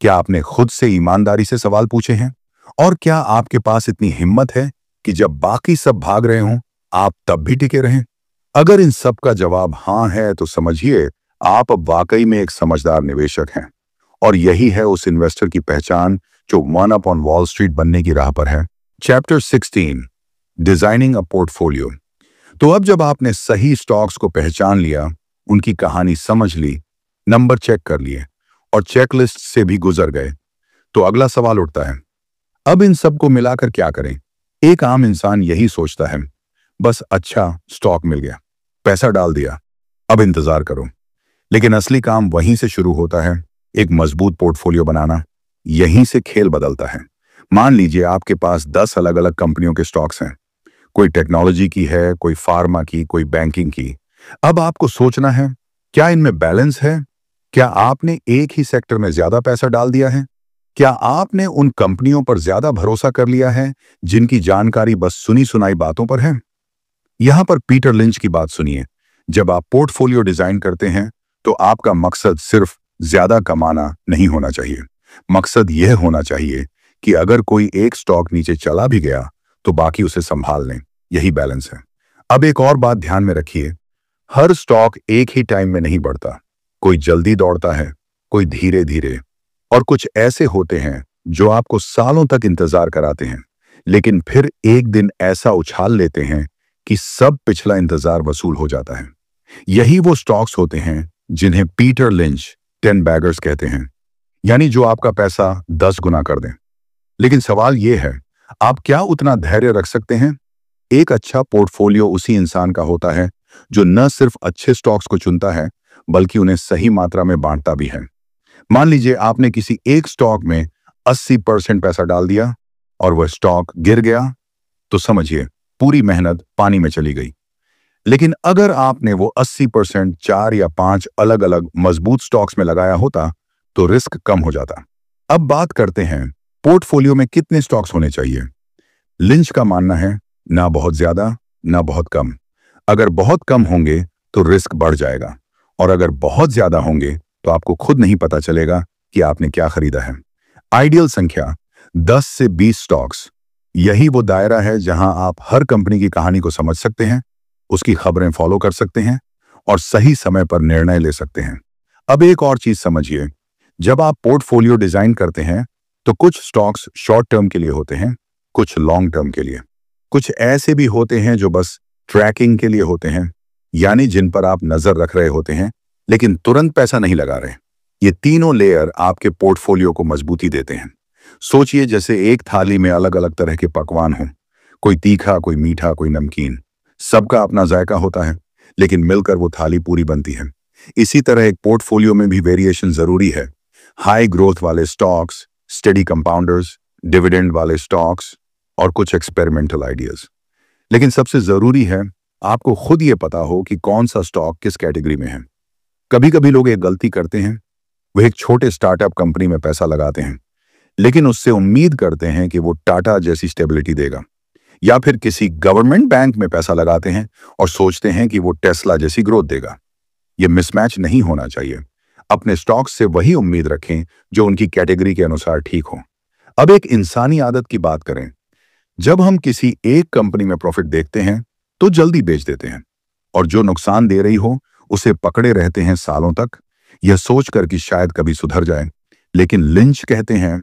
क्या आपने खुद से ईमानदारी से सवाल पूछे हैं? और क्या आपके पास इतनी हिम्मत है कि जब बाकी सब भाग रहे हों, आप तब भी टिके रहें? अगर इन सब का जवाब हाँ है, तो समझिए आप अब वाकई में एक समझदार निवेशक हैं। और यही है उस इन्वेस्टर की पहचान जो one up on wall street बनने की राह पर है। Chapter 16, designing a portfolio. तो अब जब आपने सही स्टॉक्स को पहचान लिया, उनकी कहानी समझ ली, नंबर चेक कर लिए और चेकलिस्ट से भी गुजर गए, तो अगला सवाल उठता है, अब इन सबको मिलाकर क्या करें? एक आम इंसान यही सोचता है, बस अच्छा स्टॉक मिल गया, पैसा डाल दिया, अब इंतजार करो। लेकिन असली काम वहीं से शुरू होता है, एक मजबूत पोर्टफोलियो बनाना। यहीं से खेल बदलता है। मान लीजिए आपके पास 10 अलग अलग कंपनियों के स्टॉक्स हैं। कोई टेक्नोलॉजी की है, कोई फार्मा की, कोई बैंकिंग की। अब आपको सोचना है, क्या इनमें बैलेंस है? क्या आपने एक ही सेक्टर में ज्यादा पैसा डाल दिया है? क्या आपने उन कंपनियों पर ज्यादा भरोसा कर लिया है जिनकी जानकारी बस सुनी सुनाई बातों पर है? यहां पर पीटर लिंच की बात सुनिए। जब आप पोर्टफोलियो डिजाइन करते हैं, तो आपका मकसद सिर्फ ज्यादा कमाना नहीं होना चाहिए। मकसद यह होना चाहिए कि अगर कोई एक स्टॉक नीचे चला भी गया, तो बाकी उसे संभाल लें। यही बैलेंस है। अब एक और बात ध्यान में रखिए, हर स्टॉक एक ही टाइम में नहीं बढ़ता। कोई जल्दी दौड़ता है, कोई धीरे धीरे, और कुछ ऐसे होते हैं जो आपको सालों तक इंतजार कराते हैं, लेकिन फिर एक दिन ऐसा उछाल लेते हैं कि सब पिछला इंतजार वसूल हो जाता है। यही वो स्टॉक्स होते हैं जिन्हें पीटर लिंच 10 बैगर्स कहते हैं, यानी जो आपका पैसा 10 गुना कर दें। लेकिन सवाल यह है, आप क्या उतना धैर्य रख सकते हैं? एक अच्छा पोर्टफोलियो उसी इंसान का होता है जो न सिर्फ अच्छे स्टॉक्स को चुनता है, बल्कि उन्हें सही मात्रा में बांटता भी है। मान लीजिए आपने किसी एक स्टॉक में 80% पैसा डाल दिया और वह स्टॉक गिर गया, तो समझिए पूरी मेहनत पानी में चली गई। लेकिन अगर आपने वो 80% 4 या 5 अलग अलग मजबूत स्टॉक्स में लगाया होता, तो रिस्क कम हो जाता। अब बात करते हैं, पोर्टफोलियो में कितने स्टॉक्स होने चाहिए? लिंच का मानना है, ना बहुत ज्यादा, ना बहुत कम। अगर बहुत कम होंगे तो रिस्क बढ़ जाएगा, और अगर बहुत ज्यादा होंगे तो आपको खुद नहीं पता चलेगा कि आपने क्या खरीदा है। आइडियल संख्या 10 से 20 स्टॉक्स। यही वो दायरा है जहां आप हर कंपनी की कहानी को समझ सकते हैं, उसकी खबरें फॉलो कर सकते हैं और सही समय पर निर्णय ले सकते हैं। अब एक और चीज समझिए, जब आप पोर्टफोलियो डिजाइन करते हैं, तो कुछ स्टॉक्स शॉर्ट टर्म के लिए होते हैं, कुछ लॉन्ग टर्म के लिए। कुछ ऐसे भी होते हैं जो बस ट्रैकिंग के लिए होते हैं, यानी जिन पर आप नजर रख रहे होते हैं लेकिन तुरंत पैसा नहीं लगा रहे। ये तीनों लेयर आपके पोर्टफोलियो को मजबूती देते हैं। सोचिए जैसे एक थाली में अलग अलग तरह के पकवान हों, कोई तीखा, कोई मीठा, कोई नमकीन। सबका अपना जायका होता है, लेकिन मिलकर वो थाली पूरी बनती है। इसी तरह एक पोर्टफोलियो में भी वेरिएशन जरूरी है। हाई ग्रोथ वाले स्टॉक्स, स्टेडी कंपाउंडर्स, डिविडेंड वाले स्टॉक्स और कुछ एक्सपेरिमेंटल आइडियाज। लेकिन सबसे जरूरी है आपको खुद ये पता हो कि कौन सा स्टॉक किस कैटेगरी में है। कभी कभी लोग एक गलती करते हैं, वो एक छोटे स्टार्टअप कंपनी में पैसा लगाते हैं, लेकिन उससे उम्मीद करते हैं कि वो टाटा जैसी स्टेबिलिटी देगा, या फिर किसी गवर्नमेंट बैंक में पैसा लगाते हैं और सोचते हैं कि वो टेस्ला जैसी ग्रोथ देगा। ये मिसमैच नहीं होना चाहिए। अपने स्टॉक्स से वही उम्मीद रखें जो उनकी कैटेगरी के अनुसार ठीक हो। अब एक इंसानी आदत की बात करें, जब हम किसी एक कंपनी में प्रॉफिट देखते हैं तो जल्दी बेच देते हैं, और जो नुकसान दे रही हो उसे पकड़े रहते हैं सालों तक, यह सोचकर कि शायद कभी सुधर जाए। लेकिन लिंच कहते हैं,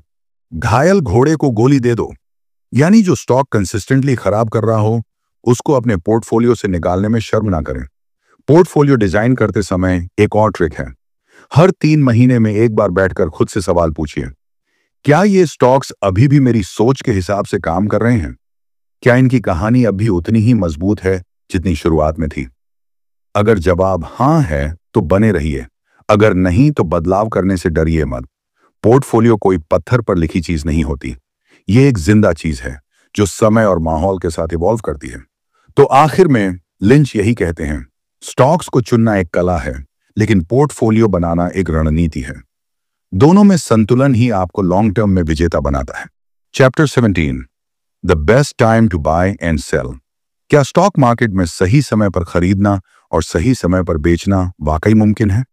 घायल घोड़े को गोली दे दो। यानी जो स्टॉक कंसिस्टेंटली खराब कर रहा हो, उसको अपने पोर्टफोलियो से निकालने में शर्म ना करें। पोर्टफोलियो डिजाइन करते समय एक और ट्रिक है, हर 3 महीने में एक बार बैठकर खुद से सवाल पूछिए, क्या ये स्टॉक्स अभी भी मेरी सोच के हिसाब से काम कर रहे हैं? क्या इनकी कहानी अब भी उतनी ही मजबूत है जितनी शुरुआत में थी? अगर जवाब हाँ है तो बने रहिए, अगर नहीं तो बदलाव करने से डरिए मत। पोर्टफोलियो कोई पत्थर पर लिखी चीज नहीं होती, ये एक जिंदा चीज है जो समय और माहौल के साथ इवॉल्व करती है। तो आखिर में लिंच यही कहते हैं, स्टॉक्स को चुनना एक कला है, लेकिन पोर्टफोलियो बनाना एक रणनीति है। दोनों में संतुलन ही आपको लॉन्ग टर्म में विजेता बनाता है। Chapter 17, the best time to buy and sell. क्या स्टॉक मार्केट में सही समय पर खरीदना और सही समय पर बेचना वाकई मुमकिन है?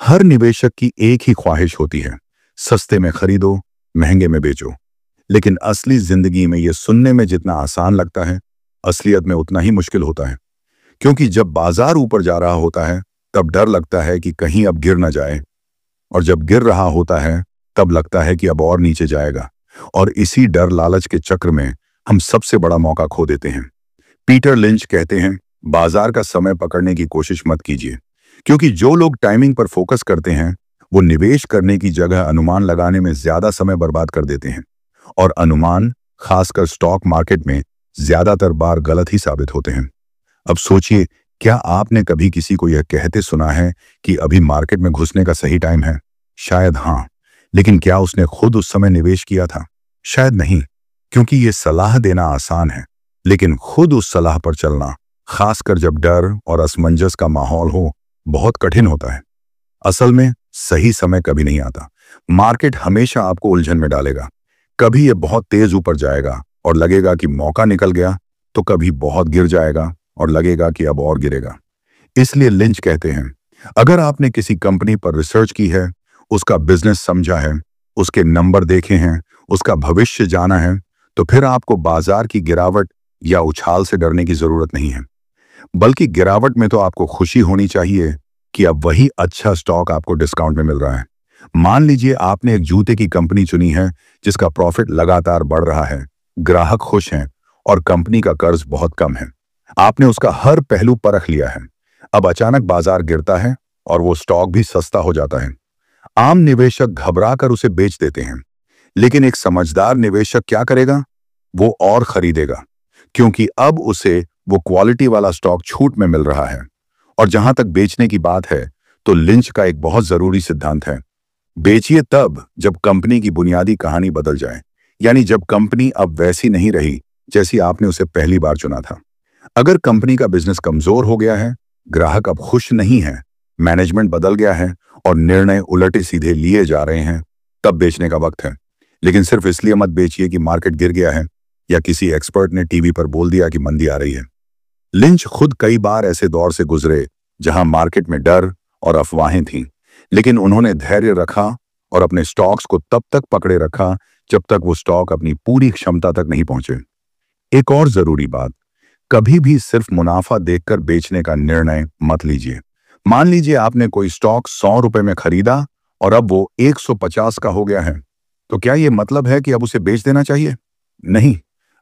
हर निवेशक की एक ही ख्वाहिश होती है, सस्ते में खरीदो, महंगे में बेचो। लेकिन असली जिंदगी में यह सुनने में जितना आसान लगता है, असलियत में उतना ही मुश्किल होता है। क्योंकि जब बाजार ऊपर जा रहा होता है, तब डर लगता है कि कहीं अब गिर न जाए, और जब गिर रहा होता है, तब लगता है कि अब और नीचे जाएगा। और इसी डर लालच के चक्र में हम सबसे बड़ा मौका खो देते हैं। पीटर लिंच कहते हैं, बाजार का समय पकड़ने की कोशिश मत कीजिए, क्योंकि जो लोग टाइमिंग पर फोकस करते हैं, वो निवेश करने की जगह अनुमान लगाने में ज्यादा समय बर्बाद कर देते हैं। और अनुमान, खासकर स्टॉक मार्केट में, ज्यादातर बार गलत ही साबित होते हैं। अब सोचिए, क्या आपने कभी किसी को यह कहते सुना है कि अभी मार्केट में घुसने का सही टाइम है? शायद हाँ, लेकिन क्या उसने खुद उस समय निवेश किया था? शायद नहीं, क्योंकि ये सलाह देना आसान है, लेकिन खुद उस सलाह पर चलना, खासकर जब डर और असमंजस का माहौल हो, बहुत कठिन होता है। असल में सही समय कभी नहीं आता। मार्केट हमेशा आपको उलझन में डालेगा। कभी ये बहुत तेज ऊपर जाएगा और लगेगा कि मौका निकल गया, तो कभी बहुत गिर जाएगा और लगेगा कि अब और गिरेगा। इसलिए लिंच कहते हैं, अगर आपने किसी कंपनी पर रिसर्च की है, उसका बिजनेस समझा है, उसके नंबर देखे हैं, उसका भविष्य जाना है, तो फिर आपको बाजार की गिरावट या उछाल से डरने की जरूरत नहीं है। बल्कि गिरावट में तो आपको खुशी होनी चाहिए कि अब वही अच्छा स्टॉक आपको डिस्काउंट में मिल रहा है। मान लीजिए आपने एक जूते की कंपनी चुनी है जिसका प्रॉफिट लगातार बढ़ रहा है, ग्राहक खुश हैं और कंपनी का कर्ज बहुत कम है। आपने उसका हर पहलू परख लिया है। अब अचानक बाजार गिरता है और वो स्टॉक भी सस्ता हो जाता है। आम निवेशक घबरा कर उसे बेच देते हैं, लेकिन एक समझदार निवेशक क्या करेगा? वो और खरीदेगा, क्योंकि अब उसे वो क्वालिटी वाला स्टॉक छूट में मिल रहा है। और जहां तक बेचने की बात है, तो लिंच का एक बहुत जरूरी सिद्धांत है, बेचिए तब जब कंपनी की बुनियादी कहानी बदल जाए, यानी जब कंपनी अब वैसी नहीं रही जैसी आपने उसे पहली बार चुना था। अगर कंपनी का बिजनेस कमजोर हो गया है, ग्राहक अब खुश नहीं है, मैनेजमेंट बदल गया है और निर्णय उलटे सीधे लिए जा रहे हैं, तब बेचने का वक्त है। लेकिन सिर्फ इसलिए मत बेचिए कि मार्केट गिर गया है या किसी एक्सपर्ट ने टीवी पर बोल दिया कि मंदी आ रही है। लिंच खुद कई बार ऐसे दौर से गुजरे जहां मार्केट में डर और अफवाहें थीं, लेकिन उन्होंने धैर्य रखा और अपने स्टॉक्स को तब तक पकड़े रखा जब तक वो स्टॉक अपनी पूरी क्षमता तक नहीं पहुंचे। एक और जरूरी बात, कभी भी सिर्फ मुनाफा देखकर बेचने का निर्णय मत लीजिए। मान लीजिए आपने कोई स्टॉक 100 रुपए में खरीदा और अब वो 150 का हो गया है, तो क्या यह मतलब है कि अब उसे बेच देना चाहिए? नहीं।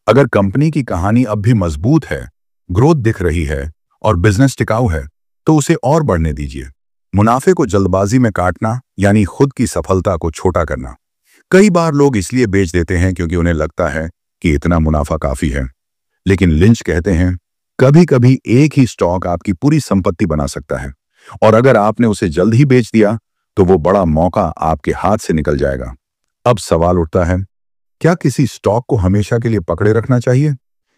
अगर कंपनी की कहानी अब भी मजबूत है, ग्रोथ दिख रही है और बिजनेस टिकाऊ है, तो उसे और बढ़ने दीजिए। मुनाफे को जल्दबाजी में काटना यानी खुद की सफलता को छोटा करना। कई बार लोग इसलिए बेच देते हैं क्योंकि उन्हें लगता है कि इतना मुनाफा काफी है, लेकिन लिंच कहते हैं, कभी कभी एक ही स्टॉक आपकी पूरी संपत्ति बना सकता है, और अगर आपने उसे जल्द ही बेच दिया तो वो बड़ा मौका आपके हाथ से निकल जाएगा। अब सवाल उठता है, क्या किसी स्टॉक को हमेशा के लिए पकड़े रखना चाहिए?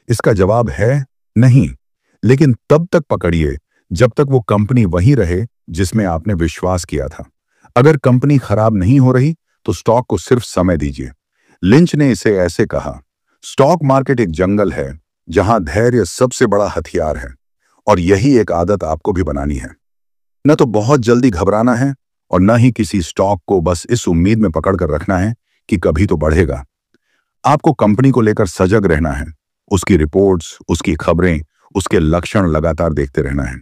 इसका जवाब है नहीं, लेकिन तब तक पकड़िए जब तक वो कंपनी वही रहे जिसमें आपने विश्वास किया था। अगर कंपनी खराब नहीं हो रही तो स्टॉक को सिर्फ समय दीजिए। लिंच ने इसे ऐसे कहा, स्टॉक मार्केट एक जंगल है जहां धैर्य सबसे बड़ा हथियार है, और यही एक आदत आपको भी बनानी है। न तो बहुत जल्दी घबराना है और न ही किसी स्टॉक को बस इस उम्मीद में पकड़ कर रखना है कि कभी तो बढ़ेगा। आपको कंपनी को लेकर सजग रहना है, उसकी रिपोर्ट्स, उसकी खबरें, उसके लक्षण लगातार देखते रहना है।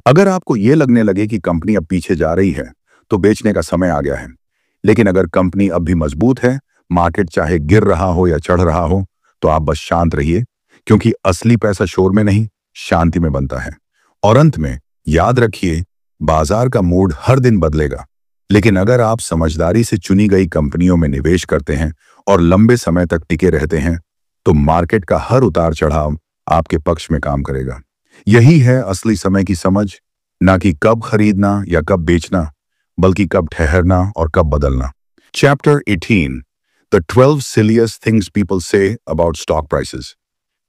अगर आपको यह लगने लगे कि कंपनी अब पीछे जा रही है, तो बेचने का समय आ गया है। लेकिन अगर कंपनी अब भी मजबूत है, मार्केट चाहे गिर रहा हो या चढ़ रहा हो, तो आप बस शांत रहिए, क्योंकि असली पैसा शोर में नहीं, शांति में बनता है। और अंत में याद रखिए, बाजार का मूड हर दिन बदलेगा, लेकिन अगर आप समझदारी से चुनी गई कंपनियों में निवेश करते हैं और लंबे समय तक टिके रहते हैं, तो मार्केट का हर उतार चढ़ाव आपके पक्ष में काम करेगा। यही है असली समय की समझ, ना कि कब खरीदना या कब बेचना, बल्कि कब ठहरना और कब बदलना। Chapter 18, the 12 silliest things people say about stock prices.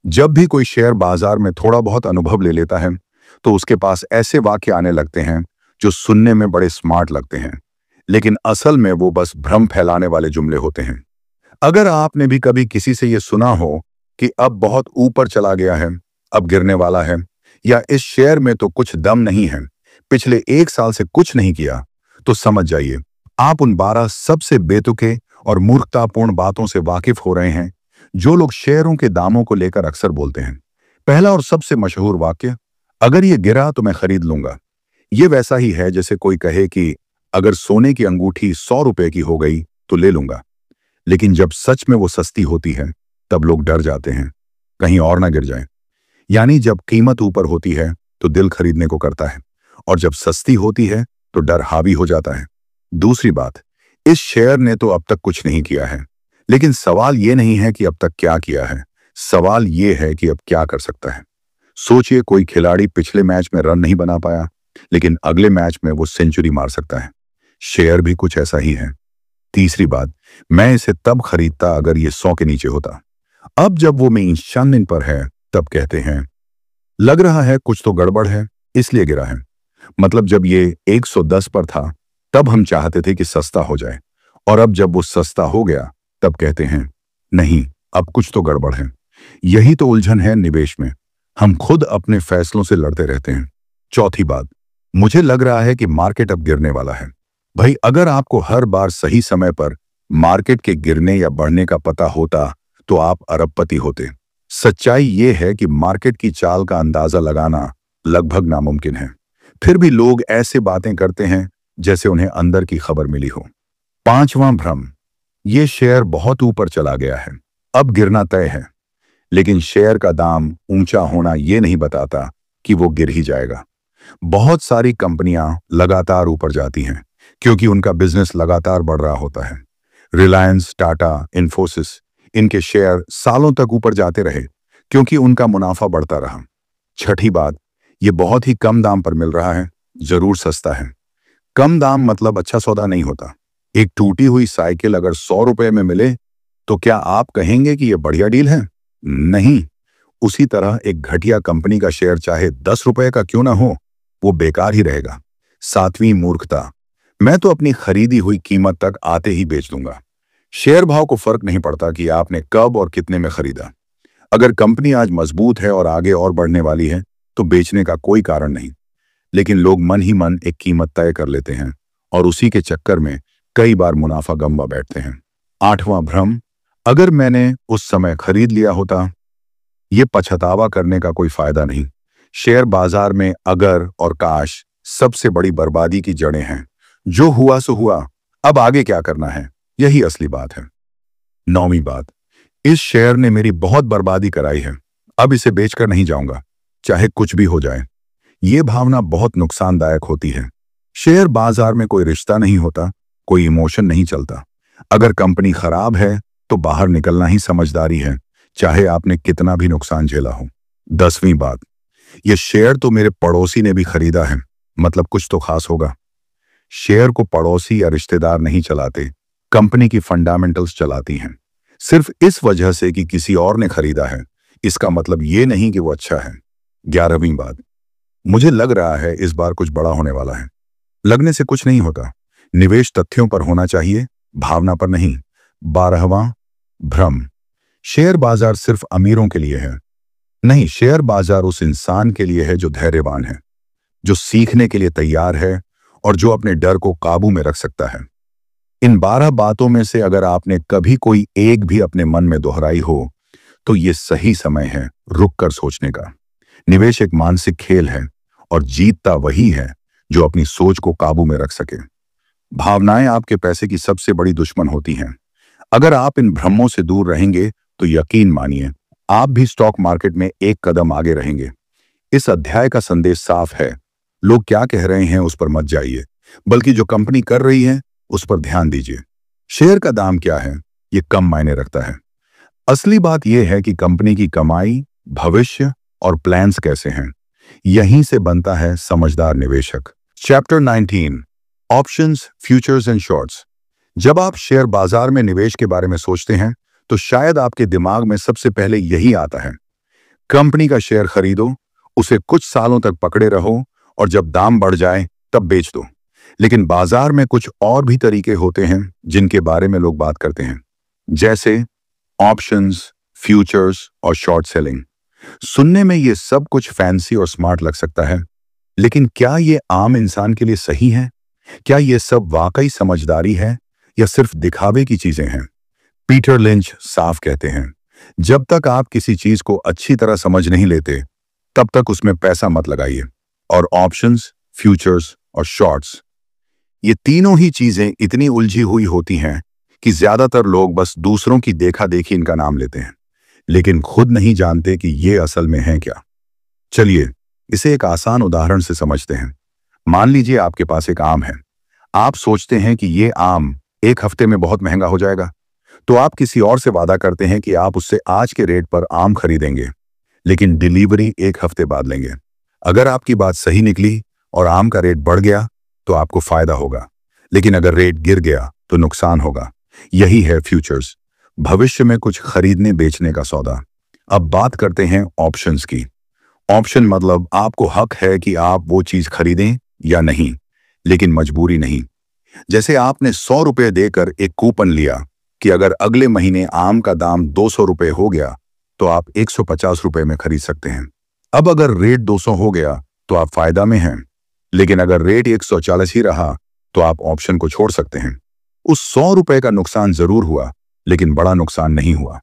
जब भी कोई शेयर बाजार में थोड़ा बहुत अनुभव ले लेता है, तो उसके पास ऐसे वाक्य आने लगते हैं जो सुनने में बड़े स्मार्ट लगते हैं, लेकिन असल में वो बस भ्रम फैलाने वाले जुमले होते हैं। अगर आपने भी कभी किसी से ये सुना हो कि अब बहुत ऊपर चला गया है, अब गिरने वाला है, या इस शेयर में तो कुछ दम नहीं है, पिछले 1 साल से कुछ नहीं किया, तो समझ जाइए, आप उन 12 सबसे बेतुके और मूर्खतापूर्ण बातों से वाकिफ हो रहे हैं जो लोग शेयरों के दामों को लेकर अक्सर बोलते हैं। पहला और सबसे मशहूर वाक्य, अगर ये गिरा तो मैं खरीद लूंगा। ये वैसा ही है जैसे कोई कहे कि अगर सोने की अंगूठी 100 रुपए की हो गई तो ले लूंगा। लेकिन जब सच में वो सस्ती होती है तब लोग डर जाते हैं, कहीं और ना गिर जाए। यानी जब कीमत ऊपर होती है तो दिल खरीदने को करता है, और जब सस्ती होती है तो डर हावी हो जाता है। दूसरी बात, इस शेयर ने तो अब तक कुछ नहीं किया है, लेकिन सवाल ये नहीं है कि अब तक क्या किया है, सवाल ये है कि अब क्या कर सकता है। सोचिए, कोई खिलाड़ी पिछले मैच में रन नहीं बना पाया, लेकिन अगले मैच में वो सेंचुरी मार सकता है। शेयर भी कुछ ऐसा ही है। तीसरी बात, मैं इसे तब खरीदता अगर ये 100 के नीचे होता। अब जब वो में शान पर है तब कहते हैं लग रहा है कुछ तो गड़बड़ है, इसलिए गिरा है। मतलब जब ये 110 पर था तब हम चाहते थे कि सस्ता हो जाए, और अब जब वो सस्ता हो गया तब कहते हैं नहीं, अब कुछ तो गड़बड़ है। यही तो उलझन है निवेश में, हम खुद अपने फैसलों से लड़ते रहते हैं। चौथी बात, मुझे लग रहा है कि मार्केट अब गिरने वाला है। भाई, अगर आपको हर बार सही समय पर मार्केट के गिरने या बढ़ने का पता होता तो आप अरबपति होते। सच्चाई ये है कि मार्केट की चाल का अंदाजा लगाना लगभग नामुमकिन है, फिर भी लोग ऐसे बातें करते हैं जैसे उन्हें अंदर की खबर मिली हो। पांचवां भ्रम, ये शेयर बहुत ऊपर चला गया है, अब गिरना तय है। लेकिन शेयर का दाम ऊंचा होना ये नहीं बताता कि वो गिर ही जाएगा। बहुत सारी कंपनियां लगातार ऊपर जाती हैं क्योंकि उनका बिजनेस लगातार बढ़ रहा होता है। रिलायंस, टाटा, इन्फोसिस, इनके शेयर सालों तक ऊपर जाते रहे क्योंकि उनका मुनाफा बढ़ता रहा। छठी बात, ये बहुत ही कम दाम पर मिल रहा है, जरूर सस्ता है। कम दाम मतलब अच्छा सौदा नहीं होता। एक टूटी हुई साइकिल अगर 100 रुपए में मिले तो क्या आप कहेंगे कि यह बढ़िया डील है? नहीं। उसी तरह एक घटिया कंपनी का शेयर चाहे 10 रुपए का क्यों ना हो, वो बेकार ही रहेगा। सातवीं मूर्खता, मैं तो अपनी खरीदी हुई कीमत तक आते ही बेच दूंगा। शेयर भाव को फर्क नहीं पड़ता कि आपने कब और कितने में खरीदा। अगर कंपनी आज मजबूत है और आगे और बढ़ने वाली है तो बेचने का कोई कारण नहीं। लेकिन लोग मन ही मन एक कीमत तय कर लेते हैं और उसी के चक्कर में कई बार मुनाफा गंवा बैठते हैं। आठवां भ्रम, अगर मैंने उस समय खरीद लिया होता। ये पछतावा करने का कोई फायदा नहीं। शेयर बाजार में अगर और काश सबसे बड़ी बर्बादी की जड़ें हैं। जो हुआ सो हुआ, अब आगे क्या करना है, यही असली बात है। नौवीं बात, इस शेयर ने मेरी बहुत बर्बादी कराई है, अब इसे बेचकर नहीं जाऊंगा, चाहे कुछ भी हो जाए। ये भावना बहुत नुकसानदायक होती है। शेयर बाजार में कोई रिश्ता नहीं होता, कोई इमोशन नहीं चलता। अगर कंपनी खराब है तो बाहर निकलना ही समझदारी है, चाहे आपने कितना भी नुकसान झेला हो। 10वीं बात, यह शेयर तो मेरे पड़ोसी ने भी खरीदा है, मतलब कुछ तो खास होगा। शेयर को पड़ोसी या रिश्तेदार नहीं चलाते, कंपनी की फंडामेंटल्स चलाती हैं। सिर्फ इस वजह से कि किसी और ने खरीदा है, इसका मतलब ये नहीं कि वो अच्छा है। 11वीं बात, मुझे लग रहा है इस बार कुछ बड़ा होने वाला है। लगने से कुछ नहीं होता, निवेश तथ्यों पर होना चाहिए, भावना पर नहीं। 12वां भ्रम, शेयर बाजार सिर्फ अमीरों के लिए है। नहीं, शेयर बाजार उस इंसान के लिए है जो धैर्यवान है, जो सीखने के लिए तैयार है और जो अपने डर को काबू में रख सकता है। इन 12 बातों में से अगर आपने कभी कोई एक भी अपने मन में दोहराई हो तो ये सही समय है रुक कर सोचने का। निवेश एक मानसिक खेल है और जीतता वही है जो अपनी सोच को काबू में रख सके। भावनाएं आपके पैसे की सबसे बड़ी दुश्मन होती हैं। अगर आप इन भ्रमों से दूर रहेंगे तो यकीन मानिए आप भी स्टॉक मार्केट में एक कदम आगे रहेंगे। इस अध्याय का संदेश साफ है, लोग क्या कह रहे हैं उस पर मत जाइए, बल्कि जो कंपनी कर रही है उस पर ध्यान दीजिए। शेयर का दाम क्या है ये कम मायने रखता है, असली बात यह है कि कंपनी की कमाई, भविष्य और प्लान्स कैसे हैं। यहीं से बनता है समझदार निवेशक। Chapter 19, options, futures and shorts. जब आप शेयर बाजार में निवेश के बारे में सोचते हैं तो शायद आपके दिमाग में सबसे पहले यही आता है, कंपनी का शेयर खरीदो, उसे कुछ सालों तक पकड़े रहो और जब दाम बढ़ जाए तब बेच दो। लेकिन बाजार में कुछ और भी तरीके होते हैं जिनके बारे में लोग बात करते हैं, जैसे ऑप्शंस, फ्यूचर्स और शॉर्ट सेलिंग। सुनने में ये सब कुछ फैंसी और स्मार्ट लग सकता है, लेकिन क्या ये आम इंसान के लिए सही है? क्या ये सब वाकई समझदारी है या सिर्फ दिखावे की चीजें हैं? पीटर लिंच साफ कहते हैं, जब तक आप किसी चीज को अच्छी तरह समझ नहीं लेते, तब तक उसमें पैसा मत लगाइए। और ऑप्शंस, फ्यूचर्स और शॉर्ट्स, ये तीनों ही चीजें इतनी उलझी हुई होती हैं कि ज्यादातर लोग बस दूसरों की देखा देखी इनका नाम लेते हैं, लेकिन खुद नहीं जानते कि ये असल में है क्या। चलिए इसे एक आसान उदाहरण से समझते हैं। मान लीजिए आपके पास एक आम है। आप सोचते हैं कि ये आम एक हफ्ते में बहुत महंगा हो जाएगा, तो आप किसी और से वादा करते हैं कि आप उससे आज के रेट पर आम खरीदेंगे, लेकिन डिलीवरी एक हफ्ते बाद लेंगे। अगर आपकी बात सही निकली और आम का रेट बढ़ गया तो आपको फायदा होगा, लेकिन अगर रेट गिर गया तो नुकसान होगा। यही है फ्यूचर्स, भविष्य में कुछ खरीदने बेचने का सौदा। अब बात करते हैं ऑप्शंस की। ऑप्शन मतलब आपको हक है कि आप वो चीज खरीदें या नहीं, लेकिन मजबूरी नहीं। जैसे आपने 100 रुपये देकर एक कूपन लिया कि अगर अगले महीने आम का दाम 200 रुपये हो गया तो आप 150 रुपये में खरीद सकते हैं। अब अगर रेट 200 हो गया तो आप फायदा में हैं, लेकिन अगर रेट 140 ही रहा तो आप ऑप्शन को छोड़ सकते हैं। उस 100 रुपये का नुकसान जरूर हुआ, लेकिन बड़ा नुकसान नहीं हुआ।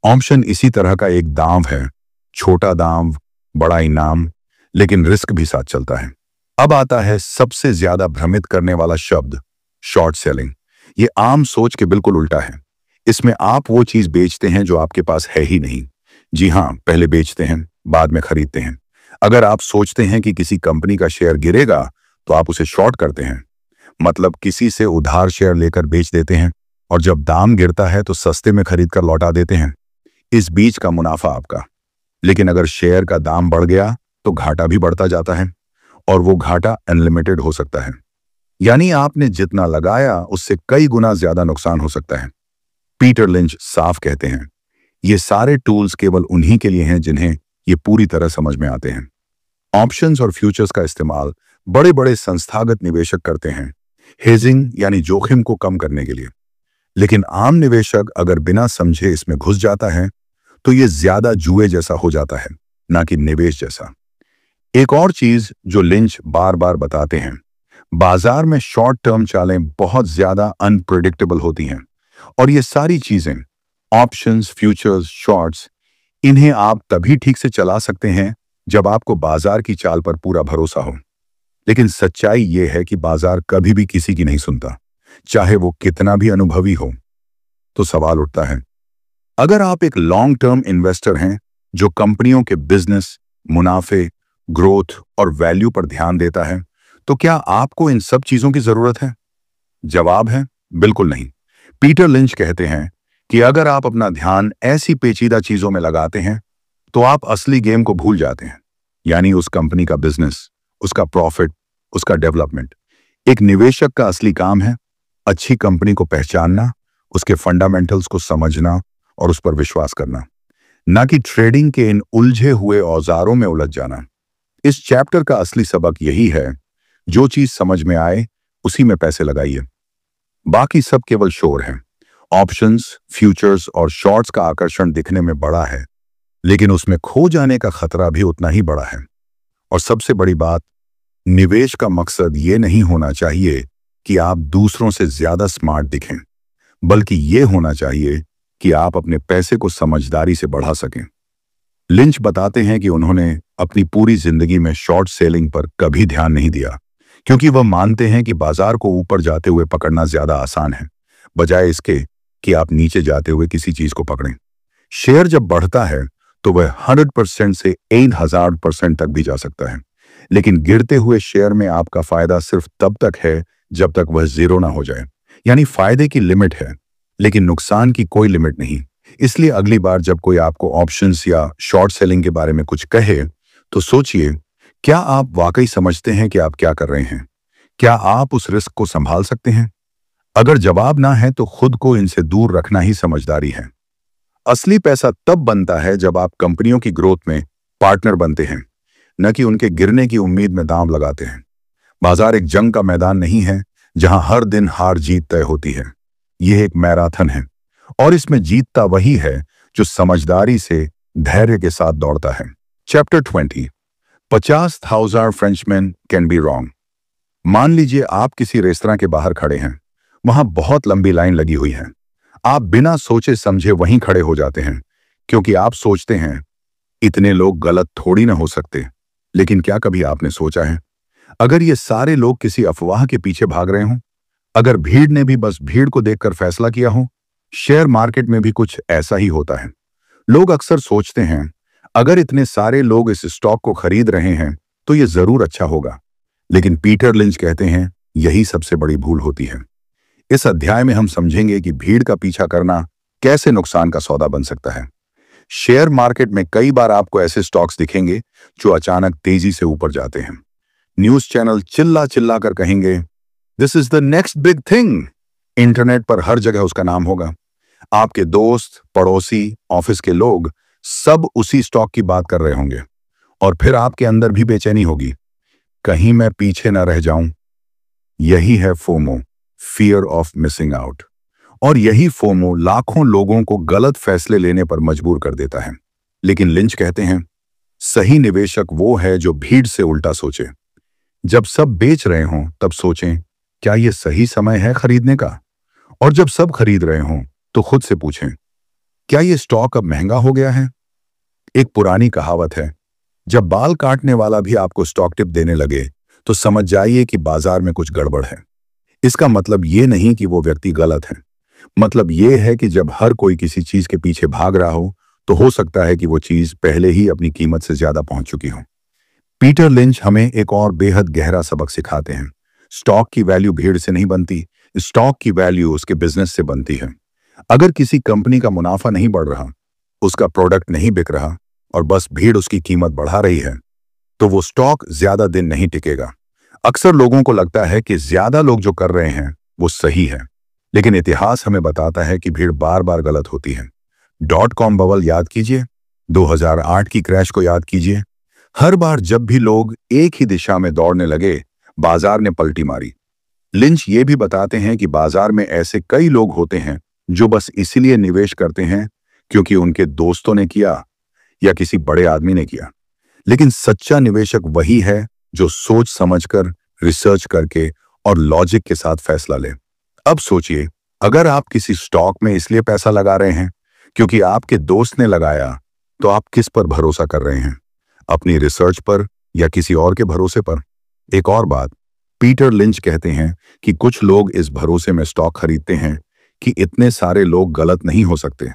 ऑप्शन इसी तरह का एक दांव है, छोटा दांव, बड़ा इनाम, लेकिन रिस्क भी साथ चलता है। अब आता है सबसे ज्यादा भ्रमित करने वाला शब्द, शॉर्ट सेलिंग। ये आम सोच के बिल्कुल उल्टा है। इसमें आप वो चीज बेचते हैं जो आपके पास है ही नहीं। जी हाँ, पहले बेचते हैं, बाद में खरीदते हैं। अगर आप सोचते हैं कि किसी कंपनी का शेयर गिरेगा तो आप उसे शॉर्ट करते हैं, मतलब किसी से उधार शेयर लेकर बेच देते हैं और जब दाम गिरता है तो सस्ते में खरीद कर लौटा देते हैं। इस बीच का मुनाफा आपका, लेकिन अगर शेयर का दाम बढ़ गया तो घाटा भी बढ़ता जाता है, और वो घाटा अनलिमिटेड हो सकता है। यानी आपने जितना लगाया उससे कई गुना ज्यादा नुकसान हो सकता है। पीटर लिंच साफ कहते हैं, ये सारे टूल्स केवल उन्हीं के लिए हैं जिन्हें ये पूरी तरह समझ में आते हैं। ऑप्शंस और फ्यूचर्स का इस्तेमाल बड़े बड़े संस्थागत निवेशक करते हैं, हेजिंग यानी जोखिम को कम करने के लिए। लेकिन आम निवेशक अगर बिना समझे इसमें घुस जाता है तो ये ज्यादा जुए जैसा हो जाता है, ना कि निवेश जैसा। एक और चीज जो लिंच बार बार बताते हैं, बाजार में शॉर्ट टर्म चालें बहुत ज्यादा अनप्रेडिक्टेबल होती हैं, और ये सारी चीजें, ऑप्शंस, फ्यूचर्स, शॉर्ट्स, इन्हें आप तभी ठीक से चला सकते हैं जब आपको बाजार की चाल पर पूरा भरोसा हो। लेकिन सच्चाई यह है कि बाजार कभी भी किसी की नहीं सुनता, चाहे वो कितना भी अनुभवी हो। तो सवाल उठता है, अगर आप एक लॉन्ग टर्म इन्वेस्टर हैं जो कंपनियों के बिजनेस, मुनाफे, ग्रोथ और वैल्यू पर ध्यान देता है, तो क्या आपको इन सब चीजों की जरूरत है? जवाब है बिल्कुल नहीं। पीटर लिंच कहते हैं कि अगर आप अपना ध्यान ऐसी पेचीदा चीजों में लगाते हैं तो आप असली गेम को भूल जाते हैं, यानी उस कंपनी का बिजनेस, उसका प्रॉफिट, उसका डेवलपमेंट। एक निवेशक का असली काम है अच्छी कंपनी को पहचानना, उसके फंडामेंटल्स को समझना और उस पर विश्वास करना, ना कि ट्रेडिंग के इन उलझे हुए औजारों में उलझ जाना। इस चैप्टर का असली सबक यही है, जो चीज समझ में आए उसी में पैसे लगाइए, बाकी सब केवल शोर है। ऑप्शंस, फ्यूचर्स और शॉर्ट्स का आकर्षण दिखने में बड़ा है, लेकिन उसमें खो जाने का खतरा भी उतना ही बड़ा है। और सबसे बड़ी बात, निवेश का मकसद ये नहीं होना चाहिए कि आप दूसरों से ज्यादा स्मार्ट दिखें, बल्कि ये होना चाहिए कि आप अपने पैसे को समझदारी से बढ़ा सकें। लिंच बताते हैं कि उन्होंने अपनी पूरी जिंदगी में शॉर्ट सेलिंग पर कभी ध्यान नहीं दिया, क्योंकि वह मानते हैं कि बाजार को ऊपर जाते हुए पकड़ना ज्यादा आसान है, बजाय इसके कि आप नीचे जाते हुए किसी चीज को पकड़ें। शेयर जब बढ़ता है तो वह 100% से 1000% तक भी जा सकता है, लेकिन गिरते हुए शेयर में आपका फायदा सिर्फ तब तक है जब तक वह जीरो ना हो जाए। यानी फायदे की लिमिट है, लेकिन नुकसान की कोई लिमिट नहीं। इसलिए अगली बार जब कोई आपको ऑप्शंस या शॉर्ट सेलिंग के बारे में कुछ कहे तो सोचिए, क्या आप वाकई समझते हैं कि आप क्या कर रहे हैं? क्या आप उस रिस्क को संभाल सकते हैं? अगर जवाब ना है तो खुद को इनसे दूर रखना ही समझदारी है। असली पैसा तब बनता है जब आप कंपनियों की ग्रोथ में पार्टनर बनते हैं, न कि उनके गिरने की उम्मीद में दांव लगाते हैं। बाजार एक जंग का मैदान नहीं है जहां हर दिन हार जीत तय होती है। यह एक मैराथन है, और इसमें जीतता वही है जो समझदारी से, धैर्य के साथ दौड़ता है। Chapter 20, 50,000 Frenchman can be wrong. मान लीजिए आप किसी रेस्तरां के बाहर खड़े हैं, वहां बहुत लंबी लाइन लगी हुई है। आप बिना सोचे समझे वहीं खड़े हो जाते हैं, क्योंकि आप सोचते हैं इतने लोग गलत थोड़ी ना हो सकते। लेकिन क्या कभी आपने सोचा है, अगर ये सारे लोग किसी अफवाह के पीछे भाग रहे हों, अगर भीड़ ने भी बस भीड़ को देखकर फैसला किया हो? शेयर मार्केट में भी कुछ ऐसा ही होता है। लोग अक्सर सोचते हैं अगर इतने सारे लोग इस स्टॉक को खरीद रहे हैं तो ये जरूर अच्छा होगा। लेकिन पीटर लिंच कहते हैं यही सबसे बड़ी भूल होती है। इस अध्याय में हम समझेंगे कि भीड़ का पीछा करना कैसे नुकसान का सौदा बन सकता है। शेयर मार्केट में कई बार आपको ऐसे स्टॉक्स दिखेंगे जो अचानक तेजी से ऊपर जाते हैं। न्यूज चैनल चिल्ला चिल्ला कर कहेंगे this is the next big thing. Internet पर हर जगह उसका नाम होगा। आपके दोस्त, पड़ोसी, ऑफिस के लोग सब उसी स्टॉक की बात कर रहे होंगे और फिर आपके अंदर भी बेचैनी होगी, कहीं मैं पीछे ना रह जाऊं। यही है FOMO, fear of missing out. और यही फोमो लाखों लोगों को गलत फैसले लेने पर मजबूर कर देता है। लेकिन लिंच कहते हैं सही निवेशक वो है जो भीड़ से उल्टा सोचे। जब सब बेच रहे हों तब सोचें क्या यह सही समय है खरीदने का, और जब सब खरीद रहे हों तो खुद से पूछें क्या यह स्टॉक अब महंगा हो गया है। एक पुरानी कहावत है, जब बाल काटने वाला भी आपको स्टॉक टिप देने लगे तो समझ जाइए कि बाजार में कुछ गड़बड़ है। इसका मतलब ये नहीं कि वो व्यक्ति गलत है, मतलब ये है कि जब हर कोई किसी चीज के पीछे भाग रहा हो तो सकता है कि वो चीज पहले ही अपनी कीमत से ज्यादा पहुंच चुकी हो। पीटर लिंच हमें एक और बेहद गहरा सबक सिखाते हैं। स्टॉक की वैल्यू भीड़ से नहीं बनती, स्टॉक की वैल्यू उसके बिजनेस से बनती है। अगर किसी कंपनी का मुनाफा नहीं बढ़ रहा, उसका प्रोडक्ट नहीं बिक रहा और बस भीड़ उसकी कीमत बढ़ा रही है, तो वो स्टॉक ज्यादा दिन नहीं टिकेगा। अक्सर लोगों को लगता है कि ज्यादा लोग जो कर रहे हैं वो सही है, लेकिन इतिहास हमें बताता है कि भीड़ बार बार गलत होती है। .com बबल याद कीजिए, 2008 की क्रैश को याद कीजिए। हर बार जब भी लोग एक ही दिशा में दौड़ने लगे, बाजार ने पलटी मारी। लिंच ये भी बताते हैं कि बाजार में ऐसे कई लोग होते हैं जो बस इसीलिए निवेश करते हैं क्योंकि उनके दोस्तों ने किया या किसी बड़े आदमी ने किया। लेकिन सच्चा निवेशक वही है जो सोच समझकर, रिसर्च करके और लॉजिक के साथ फैसला ले। अब सोचिए, अगर आप किसी स्टॉक में इसलिए पैसा लगा रहे हैं क्योंकि आपके दोस्त ने लगाया, तो आप किस पर भरोसा कर रहे हैं? अपनी रिसर्च पर या किसी और के भरोसे पर? एक और बात, पीटर लिंच कहते हैं कि कुछ लोग इस भरोसे में स्टॉक खरीदते हैं कि इतने सारे लोग गलत नहीं हो सकते।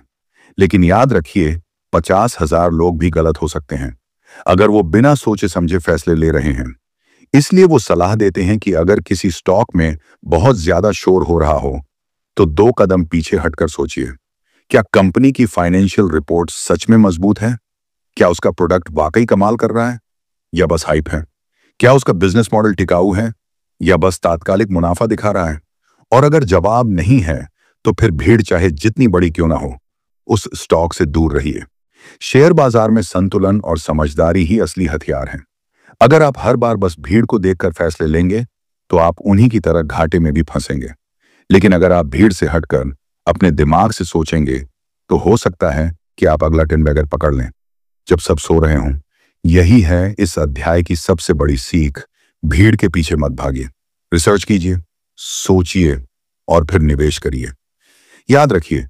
लेकिन याद रखिए, 50,000 लोग भी गलत हो सकते हैं अगर वो बिना सोचे समझे फैसले ले रहे हैं। इसलिए वो सलाह देते हैं कि अगर किसी स्टॉक में बहुत ज्यादा शोर हो रहा हो तो 2 कदम पीछे हटकर सोचिए, क्या कंपनी की फाइनेंशियल रिपोर्ट सच में मजबूत है? क्या उसका प्रोडक्ट वाकई कमाल कर रहा है या बस हाइप है? क्या उसका बिजनेस मॉडल टिकाऊ है या बस तात्कालिक मुनाफा दिखा रहा है? और अगर जवाब नहीं है तो फिर भीड़ चाहे जितनी बड़ी क्यों ना हो, उस स्टॉक से दूर रहिए। शेयर बाजार में संतुलन और समझदारी ही असली हथियार हैं। अगर आप हर बार बस भीड़ को देखकर फैसले लेंगे तो आप उन्हीं की तरह घाटे में भी फंसेंगे। लेकिन अगर आप भीड़ से हटकर अपने दिमाग से सोचेंगे तो हो सकता है कि आप अगला टिन बैगर पकड़ लें जब सब सो रहे हों। यही है इस अध्याय की सबसे बड़ी सीख। भीड़ के पीछे मत भागिए, रिसर्च कीजिए, सोचिए और फिर निवेश करिए। याद रखिए,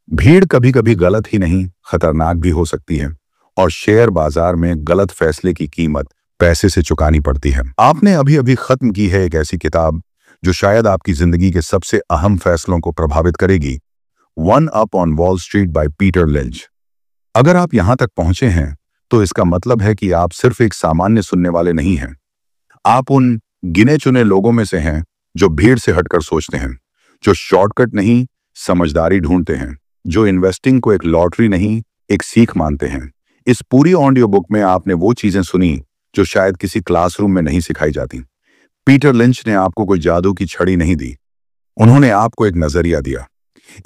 भीड़ कभी कभी गलत ही नहीं, खतरनाक भी हो सकती है और शेयर बाजार में गलत फैसले की कीमत पैसे से चुकानी पड़ती है। आपने अभी अभी खत्म की है एक ऐसी किताब जो शायद आपकी जिंदगी के सबसे अहम फैसलों को प्रभावित करेगी, one up on wall street by Peter lynch. अगर आप यहां तक पहुंचे हैं तो इसका मतलब है कि आप सिर्फ एक सामान्य सुनने वाले नहीं हैं। आप उन गिने चुने लोगों में से हैं जो भीड़ से हटकर सोचते हैं, जो शॉर्टकट नहीं समझदारी ढूंढते हैं, जो इन्वेस्टिंग को एक लॉटरी नहीं एक सीख मानते हैं। इस पूरी ऑडियो बुक में आपने वो चीजें सुनी जो शायद किसी क्लासरूम में नहीं सिखाई जाती। पीटर लिंच ने आपको कोई जादू की छड़ी नहीं दी, उन्होंने आपको एक नजरिया दिया,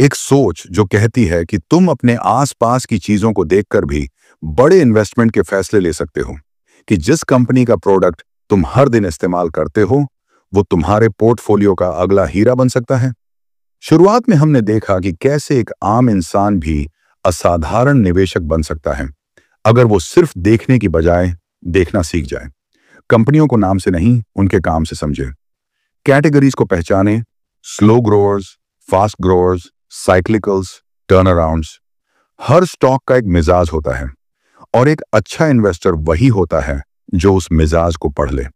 एक सोच जो कहती है कि तुम अपने आसपास की चीजों को देखकर भी बड़े इन्वेस्टमेंट के फैसले ले सकते हो, कि जिस कंपनी का प्रोडक्ट तुम हर दिन इस्तेमाल करते हो वो तुम्हारे पोर्टफोलियो का अगला हीरा बन सकता है। शुरुआत में हमने देखा कि कैसे एक आम इंसान भी असाधारण निवेशक बन सकता है अगर वो सिर्फ देखने की बजाय देखना सीख जाए। कंपनियों को नाम से नहीं उनके काम से समझे। कैटेगरीज को पहचानें, स्लो ग्रोअर्स, फास्ट ग्रोअर्स, साइक्लिकल्स, टर्नअराउंड्स। हर स्टॉक का एक मिजाज होता है और एक अच्छा इन्वेस्टर वही होता है जो उस मिजाज को पढ़ ले।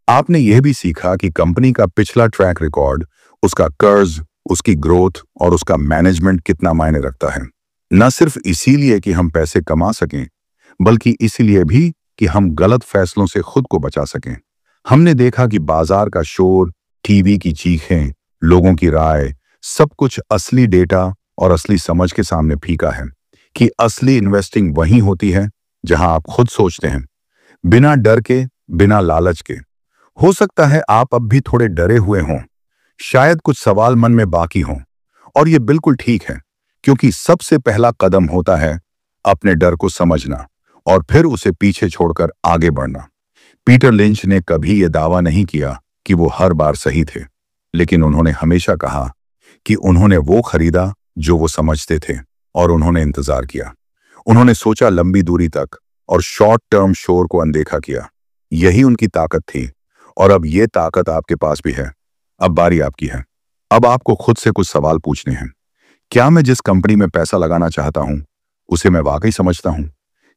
आपने यह भी सीखा कि कंपनी का पिछला ट्रैक रिकॉर्ड, उसका कर्ज, उसकी ग्रोथ और उसका मैनेजमेंट कितना मायने रखता है। न सिर्फ इसीलिए कि हम पैसे कमा सकें, बल्कि इसीलिए भी कि हम गलत फैसलों से खुद को बचा सकें। हमने देखा कि बाजार का शोर, टीवी की चीखें, लोगों की राय, सब कुछ असली डेटा और असली समझ के सामने फीका है। कि असली इन्वेस्टिंग वहीं होती है जहां आप खुद सोचते हैं, बिना डर के, बिना लालच के। हो सकता है आप अब भी थोड़े डरे हुए हों, शायद कुछ सवाल मन में बाकी हों, और ये बिल्कुल ठीक है, क्योंकि सबसे पहला कदम होता है अपने डर को समझना और फिर उसे पीछे छोड़कर आगे बढ़ना। पीटर लिंच ने कभी यह दावा नहीं किया कि वो हर बार सही थे, लेकिन उन्होंने हमेशा कहा कि उन्होंने वो खरीदा जो वो समझते थे और उन्होंने इंतजार किया। उन्होंने सोचा लंबी दूरी तक और शॉर्ट टर्म शोर को अनदेखा किया। यही उनकी ताकत थी और अब ये ताकत आपके पास भी है। अब बारी आपकी है। अब आपको खुद से कुछ सवाल पूछने हैं। क्या मैं जिस कंपनी में पैसा लगाना चाहता हूं उसे मैं वाकई समझता हूं?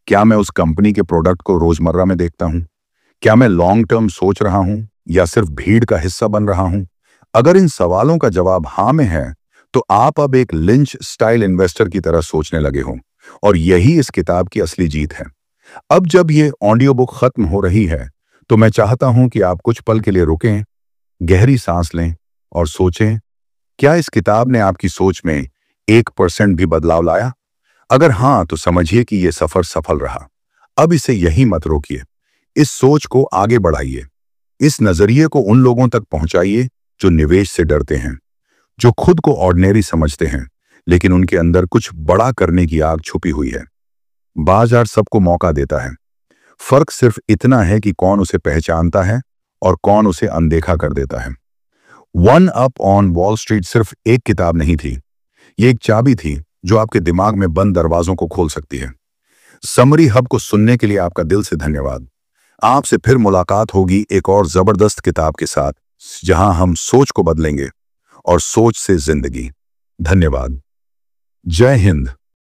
क्या मैं उस कंपनी के प्रोडक्ट को रोजमर्रा में देखता हूं? क्या मैं लॉन्ग टर्म सोच रहा हूं या सिर्फ भीड़ का हिस्सा बन रहा हूं? अगर इन सवालों का जवाब हाँ में है, तो आप अब एक लिंच स्टाइल इन्वेस्टर की तरह सोचने लगे हो, और यही इस किताब की असली जीत है। अब जब ये ऑडियो बुक खत्म हो रही है, तो मैं चाहता हूं कि आप कुछ पल के लिए रुकें, गहरी सांस लें और सोचें, क्या इस किताब ने आपकी सोच में 1% भी बदलाव लाया? अगर हाँ, तो समझिए कि यह सफर सफल रहा। अब इसे यहीं मत रोकिए। इस सोच को आगे बढ़ाइए। इस नजरिए को उन लोगों तक पहुंचाइए जो निवेश से डरते हैं, जो खुद को ऑर्डिनरी समझते हैं, लेकिन उनके अंदर कुछ बड़ा करने की आग छुपी हुई है। बाजार सबको मौका देता है। फर्क सिर्फ इतना है कि कौन उसे पहचानता है और कौन उसे अनदेखा कर देता है। One up on wall street सिर्फ एक किताब नहीं थी, ये एक चाबी थी जो आपके दिमाग में बंद दरवाजों को खोल सकती है। समरी हब को सुनने के लिए आपका दिल से धन्यवाद। आपसे फिर मुलाकात होगी एक और जबरदस्त किताब के साथ, जहां हम सोच को बदलेंगे और सोच से जिंदगी। धन्यवाद। जय हिंद।